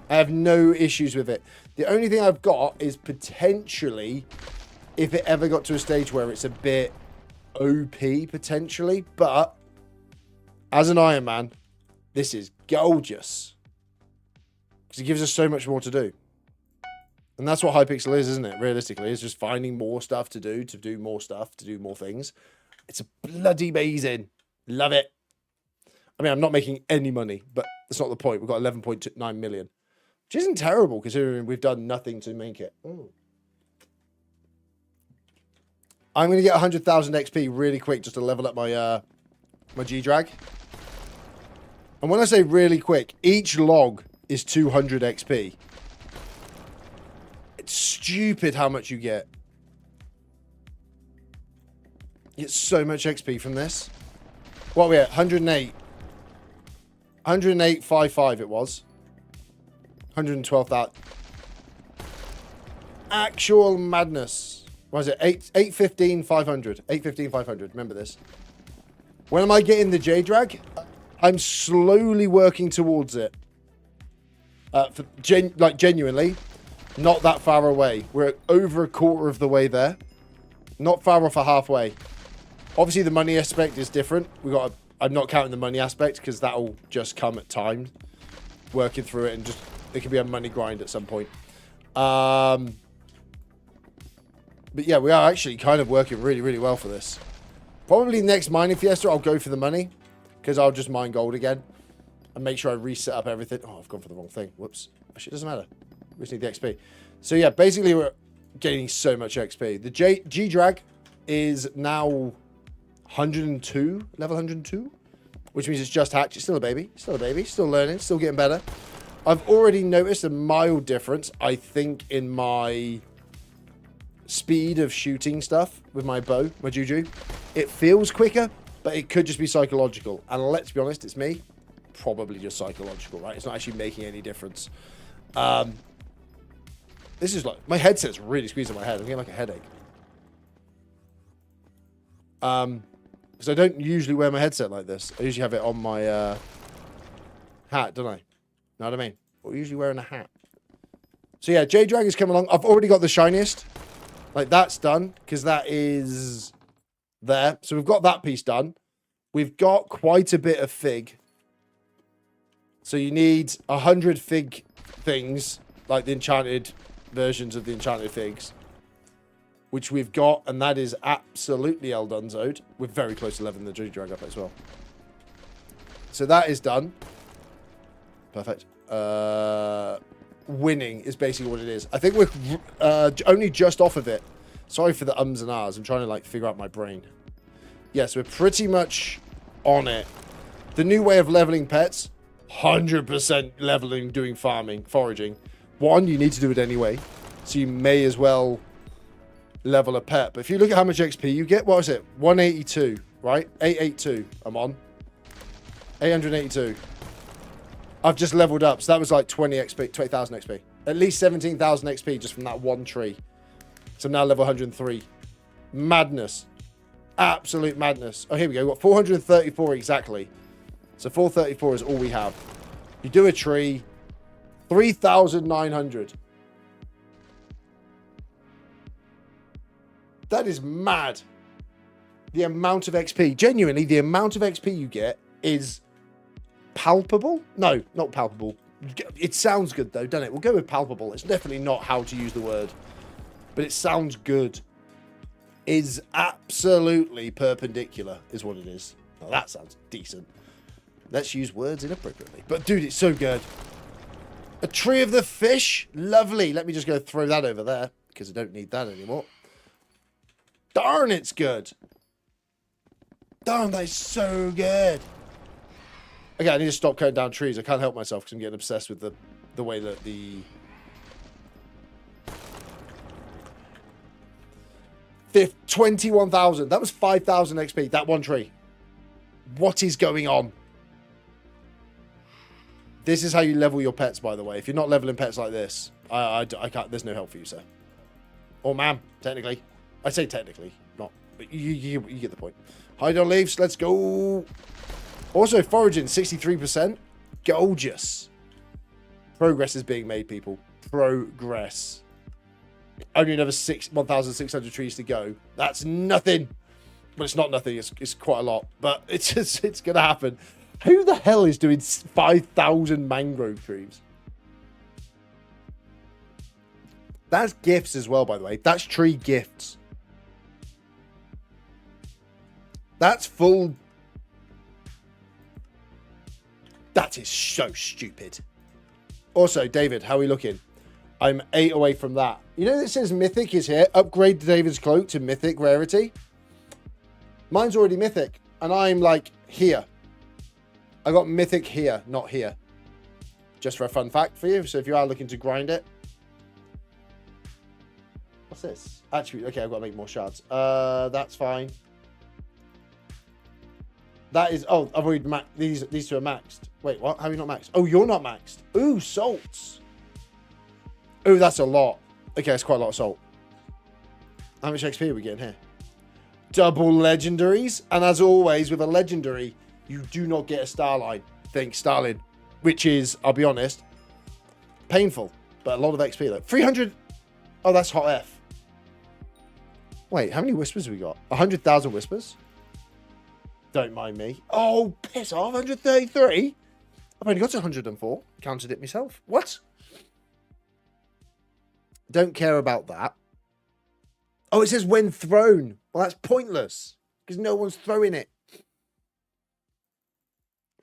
Speaker 1: I have no issues with it. The only thing I've got is potentially, if it ever got to a stage where it's a bit OP, potentially. But as an Iron Man, this is gorgeous. Because it gives us so much more to do. And that's what Hypixel is, isn't it? Realistically, it's just finding more stuff to do more stuff, to do more things. It's bloody amazing. Love it. I mean, I'm not making any money, but that's not the point. We've got 11.9 million, which isn't terrible considering we've done nothing to make it. Ooh. I'm going to get 100,000 XP really quick just to level up my my G-Drag. And when I say really quick, each log is 200 XP. It's stupid how much you get. You get so much XP from this. What are we at? 108. 108.55 it was. 112,000. Actual madness. What is it? 815,500. 815,500. Remember this. When am I getting the J-Drag? I'm slowly working towards it. Genuinely, not that far away. We're over a quarter of the way there. Not far off a halfway. Obviously, the money aspect is different. I'm not counting the money aspect because that'll just come at time. Working through it and just it could be a money grind at some point. But yeah, we are actually kind of working really, really well for this. Probably next mining fiesta, I'll go for the money because I'll just mine gold again and make sure I reset up everything. Oh, I've gone for the wrong thing. Whoops. Actually, it doesn't matter. We just need the XP. So yeah, basically we're gaining so much XP. The G-Drag is now 102, level 102, which means it's just hatched. It's still a baby. Still a baby. Still learning. Still getting better. I've already noticed a mild difference, I think, in my speed of shooting stuff with my bow, my Juju. It feels quicker, but it could just be psychological. And let's be honest, it's me. Probably just psychological, right? It's not actually making any difference. This is like, my headset's really squeezing my head. I'm getting like a headache. Because I don't usually wear my headset like this. I usually have it on my hat, don't I? Know what I mean? We're usually wearing a hat. So yeah, J-Drag is coming along. I've already got the shiniest. Like, that's done, because that is there. So we've got that piece done. We've got quite a bit of fig. So you need 100 fig things, like the enchanted versions of the enchanted figs, which we've got, and that is absolutely Eldunzoed. We're very close to leveling the J-Drag up as well. So that is done. Perfect. Winning is basically what it is. I think we're only just off of it. Sorry for the ums and ahs. I'm trying to like figure out my brain. Yes, we're pretty much on it. The new way of leveling pets, 100% leveling, doing farming, foraging. One, you need to do it anyway. So you may as well level a pet. But if you look at how much XP you get, what is it? 182, right? 882 I'm on. 882. I've just leveled up, so that was like 20,000 XP. At least 17,000 XP just from that one tree. So I'm now level 103. Madness. Absolute madness. Oh, here we go. We've got 434 exactly. So 434 is all we have. You do a tree, 3,900. That is mad. The amount of XP. Genuinely, the amount of XP you get is palpable? No, not palpable. It sounds good though, doesn't it? We'll go with palpable. It's definitely not how to use the word, but it sounds good. Is absolutely perpendicular is what it is. Now that sounds decent. Let's use words inappropriately. But dude, it's so good. A tree of the fish? Lovely. Let me just go throw that over there because I don't need that anymore. Darn, it's good. Darn, that is so good. Okay, I need to stop cutting down trees. I can't help myself because I'm getting obsessed with the way that the... 21,000. That was 5,000 XP. That one tree. What is going on? This is how you level your pets, by the way. If you're not leveling pets like this, I can't. There's no help for you, sir. Or ma'am, technically. I say technically, not. But you get the point. Hide on leaves. Let's go. Also, foraging, 63%. Gorgeous. Progress is being made, people. Progress. Only another 1,600 trees to go. That's nothing. Well, it's not nothing. It's quite a lot. But it's going to happen. Who the hell is doing 5,000 mangrove trees? That's gifts as well, by the way. That's tree gifts. That's full. That is so stupid. Also, David, how are we looking? I'm 8 away from that. You know that says Mythic is here. Upgrade David's cloak to Mythic rarity. Mine's already Mythic. And I'm like here. I got Mythic here, not here. Just for a fun fact for you. So if you are looking to grind it. What's this? Actually, okay, I've got to make more shards. That's fine. That is... Oh, I've already maxed... These two are maxed. Wait, what? How are you not maxed? Oh, you're not maxed. Ooh, salts. Ooh, that's a lot. Okay, that's quite a lot of salt. How much XP are we getting here? Double legendaries. And as always, with a legendary, you do not get a starline. Think Starling. Which is, I'll be honest, painful. But a lot of XP. Like 300... Oh, that's hot F. Wait, how many whispers have we got? 100,000 whispers? Don't mind me. Oh, piss off. 133? I've only got 104. Counted it myself. What? Don't care about that. Oh, it says when thrown. Well, that's pointless. Because no one's throwing it.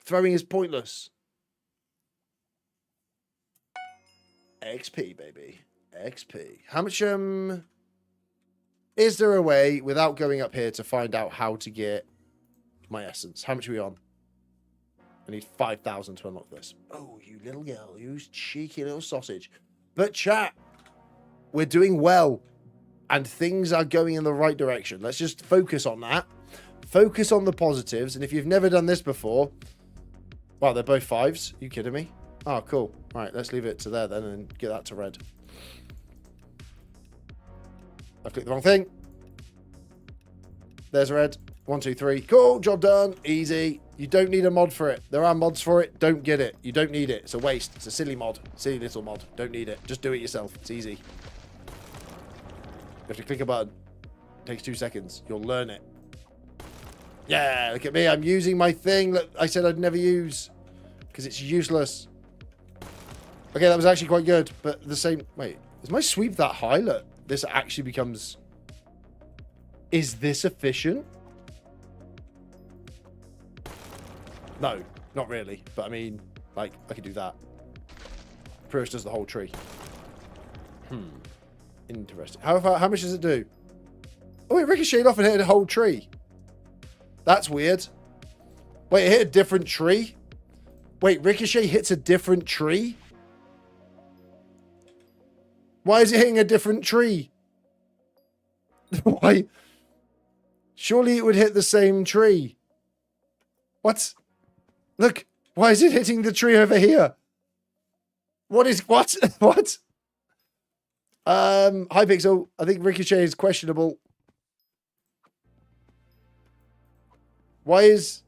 Speaker 1: Throwing is pointless. XP, baby. XP. How much, is there a way, without going up here, to find out how to get my essence? How much are we on? I need 5,000 to unlock this. Oh, you little girl. You cheeky little sausage. But chat, we're doing well. And things are going in the right direction. Let's just focus on that. Focus on the positives. And if you've never done this before... Wow, they're both 5s. Are you kidding me? Oh, cool. Right, let's leave it to there then and get that to red. I've clicked the wrong thing. There's red. 1, 2, 3. Cool. Job done. Easy. You don't need a mod for it. There are mods for it. Don't get it. You don't need it. It's a waste. It's a silly mod. Silly little mod. Don't need it. Just do it yourself. It's easy. You have to click a button. It takes 2 seconds. You'll learn it. Yeah, look at me. I'm using my thing that I said I'd never use. Because it's useless. Okay, that was actually quite good. But the same... Wait. Is my sweep that high? Look. This actually becomes... Is this efficient? No, not really. But I mean, like, I could do that. Pretty much does the whole tree. Interesting. How much does it do? Oh, it ricocheted off and hit a whole tree. That's weird. Wait, it hit a different tree? Wait, ricochet hits a different tree? Why is it hitting a different tree? Why? Surely it would hit the same tree. What? Look, why is it hitting the tree over here? What is, what? What? Hypixel, I think ricochet is questionable. Why is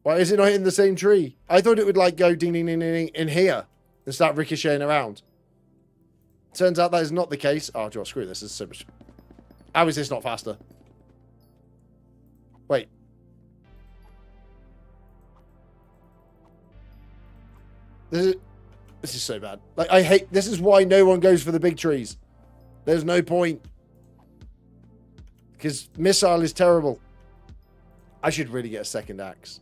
Speaker 1: it not hitting the same tree? I thought it would like go ding ding ding ding in here and start ricocheting around. Turns out that is not the case. Oh, Joe, screw this. This is so much. How is this not faster? Wait. This is so bad. Like, I hate... This is why no one goes for the big trees. There's no point. Because missile is terrible. I should really get a second axe.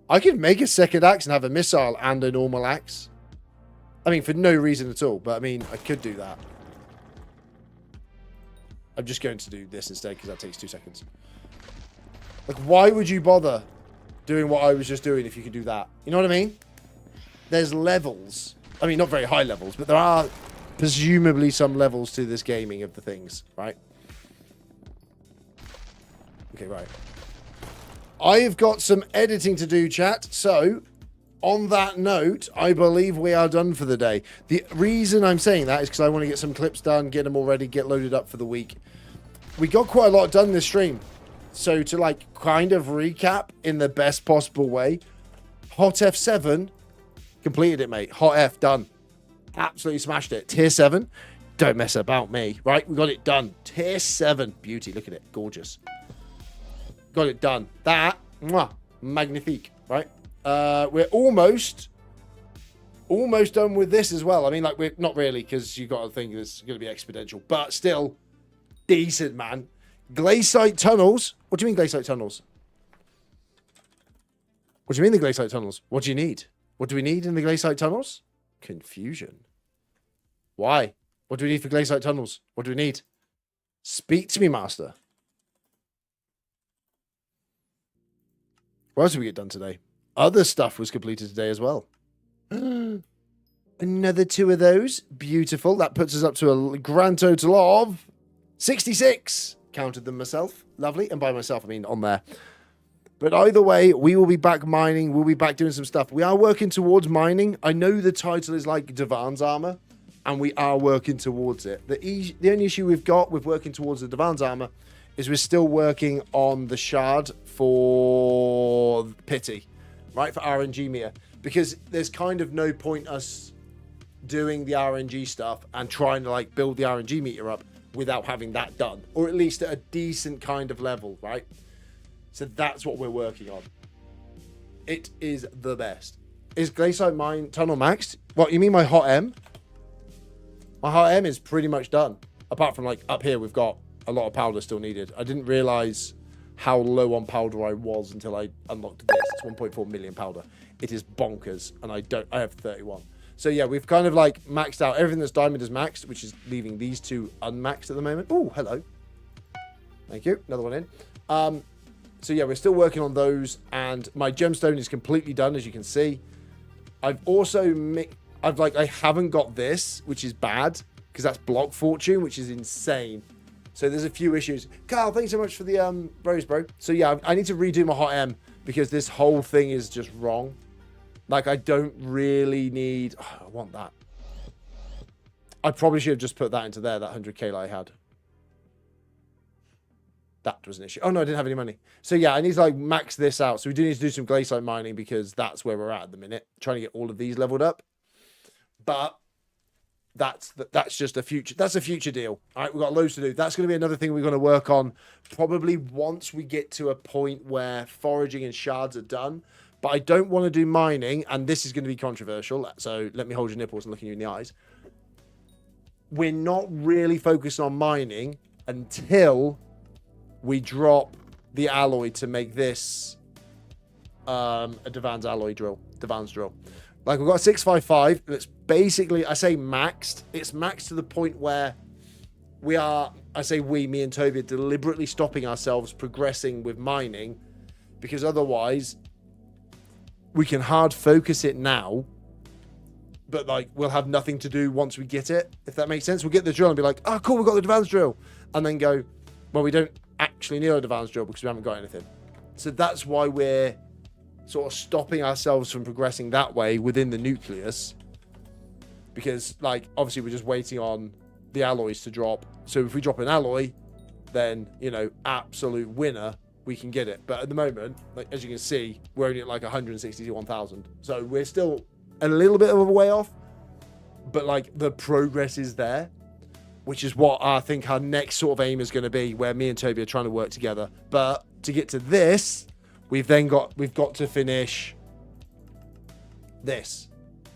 Speaker 1: I could make a second axe and have a missile and a normal axe. I mean, for no reason at all. But, I mean, I could do that. I'm just going to do this instead because that takes 2 seconds. Like, why would you bother doing what I was just doing if you could do that? You know what I mean? There's levels. I mean, not very high levels, but there are presumably some levels to this gaming of the things, right? Okay, right. I've got some editing to do, chat. So, on that note, I believe we are done for the day. The reason I'm saying that is because I want to get some clips done, get them all ready, get loaded up for the week. We got quite a lot done this stream. So, to like kind of recap in the best possible way, Hot F7 completed it, mate. Hot F done. Absolutely smashed it. Tier 7. Don't mess about me. Right? We got it done. Tier 7. Beauty. Look at it. Gorgeous. Got it done. That. Mwah. Magnifique, right? We're almost done with this as well. I mean, like, we're not really, because you got to think it's going to be exponential, but still decent, man. Glaciite tunnels. What do you mean glaciite tunnels? What do you mean the glaciite tunnels? What do you need? What do we need in the glaciite tunnels? Confusion. Why? What do we need for glaciite tunnels? What do we need? Speak to me, master. What else did we get done today? Other stuff was completed today as well. Another 2 of those. Beautiful. That puts us up to a grand total of 66. Counted them myself. Lovely. And by myself, I mean on there. But either way, we will be back mining. We'll be back doing some stuff. We are working towards mining. I know the title is like DIVANS armor, and we are working towards it. The only issue we've got with working towards the DIVANS armor is we're still working on the shard for pity, right? For RNG meter. Because there's kind of no point us doing the RNG stuff and trying to like build the RNG meter up without having that done, or at least at a decent kind of level, right? So that's what we're working on. It is the best. Is Glaciite Mine Tunnel maxed? What, you mean my hot M? My hot M is pretty much done. Apart from like up here, we've got a lot of powder still needed. I didn't realize how low on powder I was until I unlocked this. It's 1.4 million powder. It is bonkers, and I have 31. So yeah, we've kind of like maxed out everything that's diamond is maxed, which is leaving these 2 unmaxed at the moment. Oh, hello. Thank you. Another one in. So yeah, we're still working on those, and my gemstone is completely done, as you can see. I've also I haven't got this, which is bad, because that's block fortune, which is insane. So there's a few issues. Carl, thanks so much for the rose, bro. So yeah, I need to redo my hot M because this whole thing is just wrong. Like, I don't really need... Oh, I want that. I probably should have just put that into there, that 100k that I had. That was an issue. Oh, no, I didn't have any money. So, yeah, I need to, like, max this out. So we do need to do some glaciite mining because that's where we're at the minute. Trying to get all of these leveled up. But that's just a future... That's a future deal. All right, we've got loads to do. That's going to be another thing we're going to work on probably once we get to a point where foraging and shards are done. But I don't want to do mining, and this is going to be controversial, so let me hold your nipples and look you in the eyes. We're not really focused on mining until we drop the alloy to make this a DIVANS alloy drill, DIVANS drill. Like, we've got a 655, and it's basically, I say maxed. It's maxed to the point where we are, I say we, me and Toby, are deliberately stopping ourselves progressing with mining, because otherwise... we can hard focus it now, but like we'll have nothing to do once we get it, if that makes sense. We'll get the drill and be like, oh cool, we've got the DIVANS drill, and then go, well, we don't actually need a DIVANS drill because we haven't got anything. So that's why we're sort of stopping ourselves from progressing that way within the nucleus, because like obviously we're just waiting on the alloys to drop. So if we drop an alloy, then, you know, absolute winner, we can get it. But at the moment, like as you can see, we're only at like 161,000. So we're still a little bit of a way off, but like the progress is there, which is what I think our next sort of aim is going to be, where me and Toby are trying to work together. But to get to this, we've got to finish this.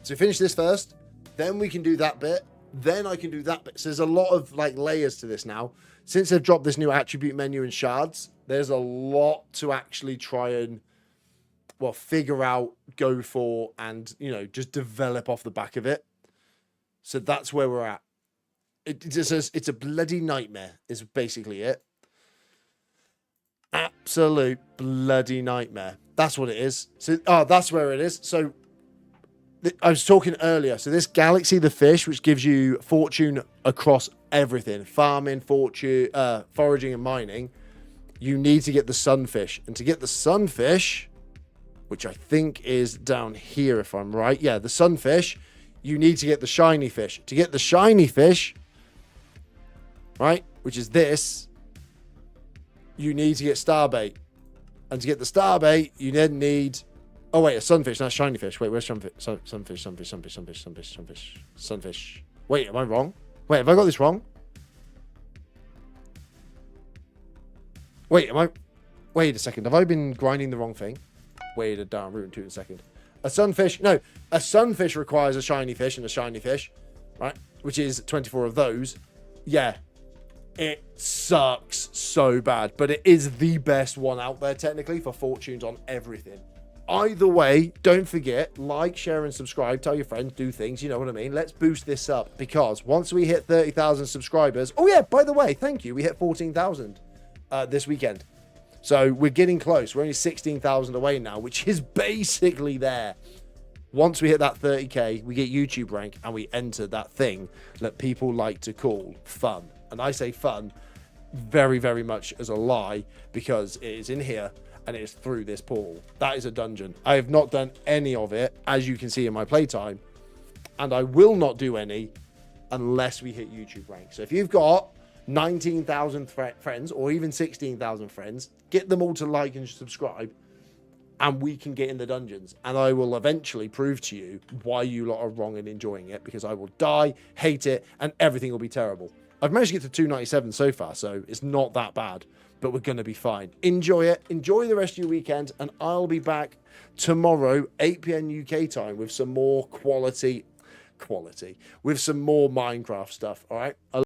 Speaker 1: So finish this first, then we can do that bit, then I can do that bit. So there's a lot of like layers to this now. Since they've dropped this new attribute menu in shards, there's a lot to actually try and, well, figure out, go for, and, you know, just develop off the back of it. So that's where we're at. It's a bloody nightmare, is basically it. Absolute bloody nightmare. That's what it is. So, that's where it is. So I was talking earlier. So this Galaxy the Fish, which gives you fortune across everything, farming, fortune, foraging and mining, you need to get the sunfish. And to get the sunfish, which I think is down here if I'm right. Yeah, the sunfish, you need to get the shiny fish. To get the shiny fish, right, which is this, you need to get starbait. And to get the starbait, you then need... Oh, wait, a sunfish, not shiny fish. Wait, where's sunfish? Sunfish. Wait, am I wrong? Wait, have I got this wrong? Wait, wait a second. Have I been grinding the wrong thing? way to down route in a second. A sunfish requires a shiny fish and a shiny fish, right? Which is 24 of those. Yeah, it sucks so bad, but it is the best one out there technically for fortunes on everything. Either way, don't forget, like, share, and subscribe. Tell your friends, do things, you know what I mean? Let's boost this up, because once we hit 30,000 subscribers... Oh, yeah, by the way, thank you. We hit 14,000 this weekend. So we're getting close. We're only 16,000 away now, which is basically there. Once we hit that 30K, we get YouTube rank, and we enter that thing that people like to call fun. And I say fun very, very much as a lie, because it is in here, and it is through this portal. That is a dungeon. I have not done any of it, as you can see in my playtime, and I will not do any unless we hit YouTube rank. So if you've got 19,000 friends, or even 16,000 friends, get them all to like and subscribe, and we can get in the dungeons. And I will eventually prove to you why you lot are wrong in enjoying it, because I will die, hate it, and everything will be terrible. I've managed to get to 297 so far, so it's not that bad. But we're going to be fine. Enjoy it. Enjoy the rest of your weekend. And I'll be back tomorrow, 8 p.m. UK time, with some more quality, with some more Minecraft stuff. All right.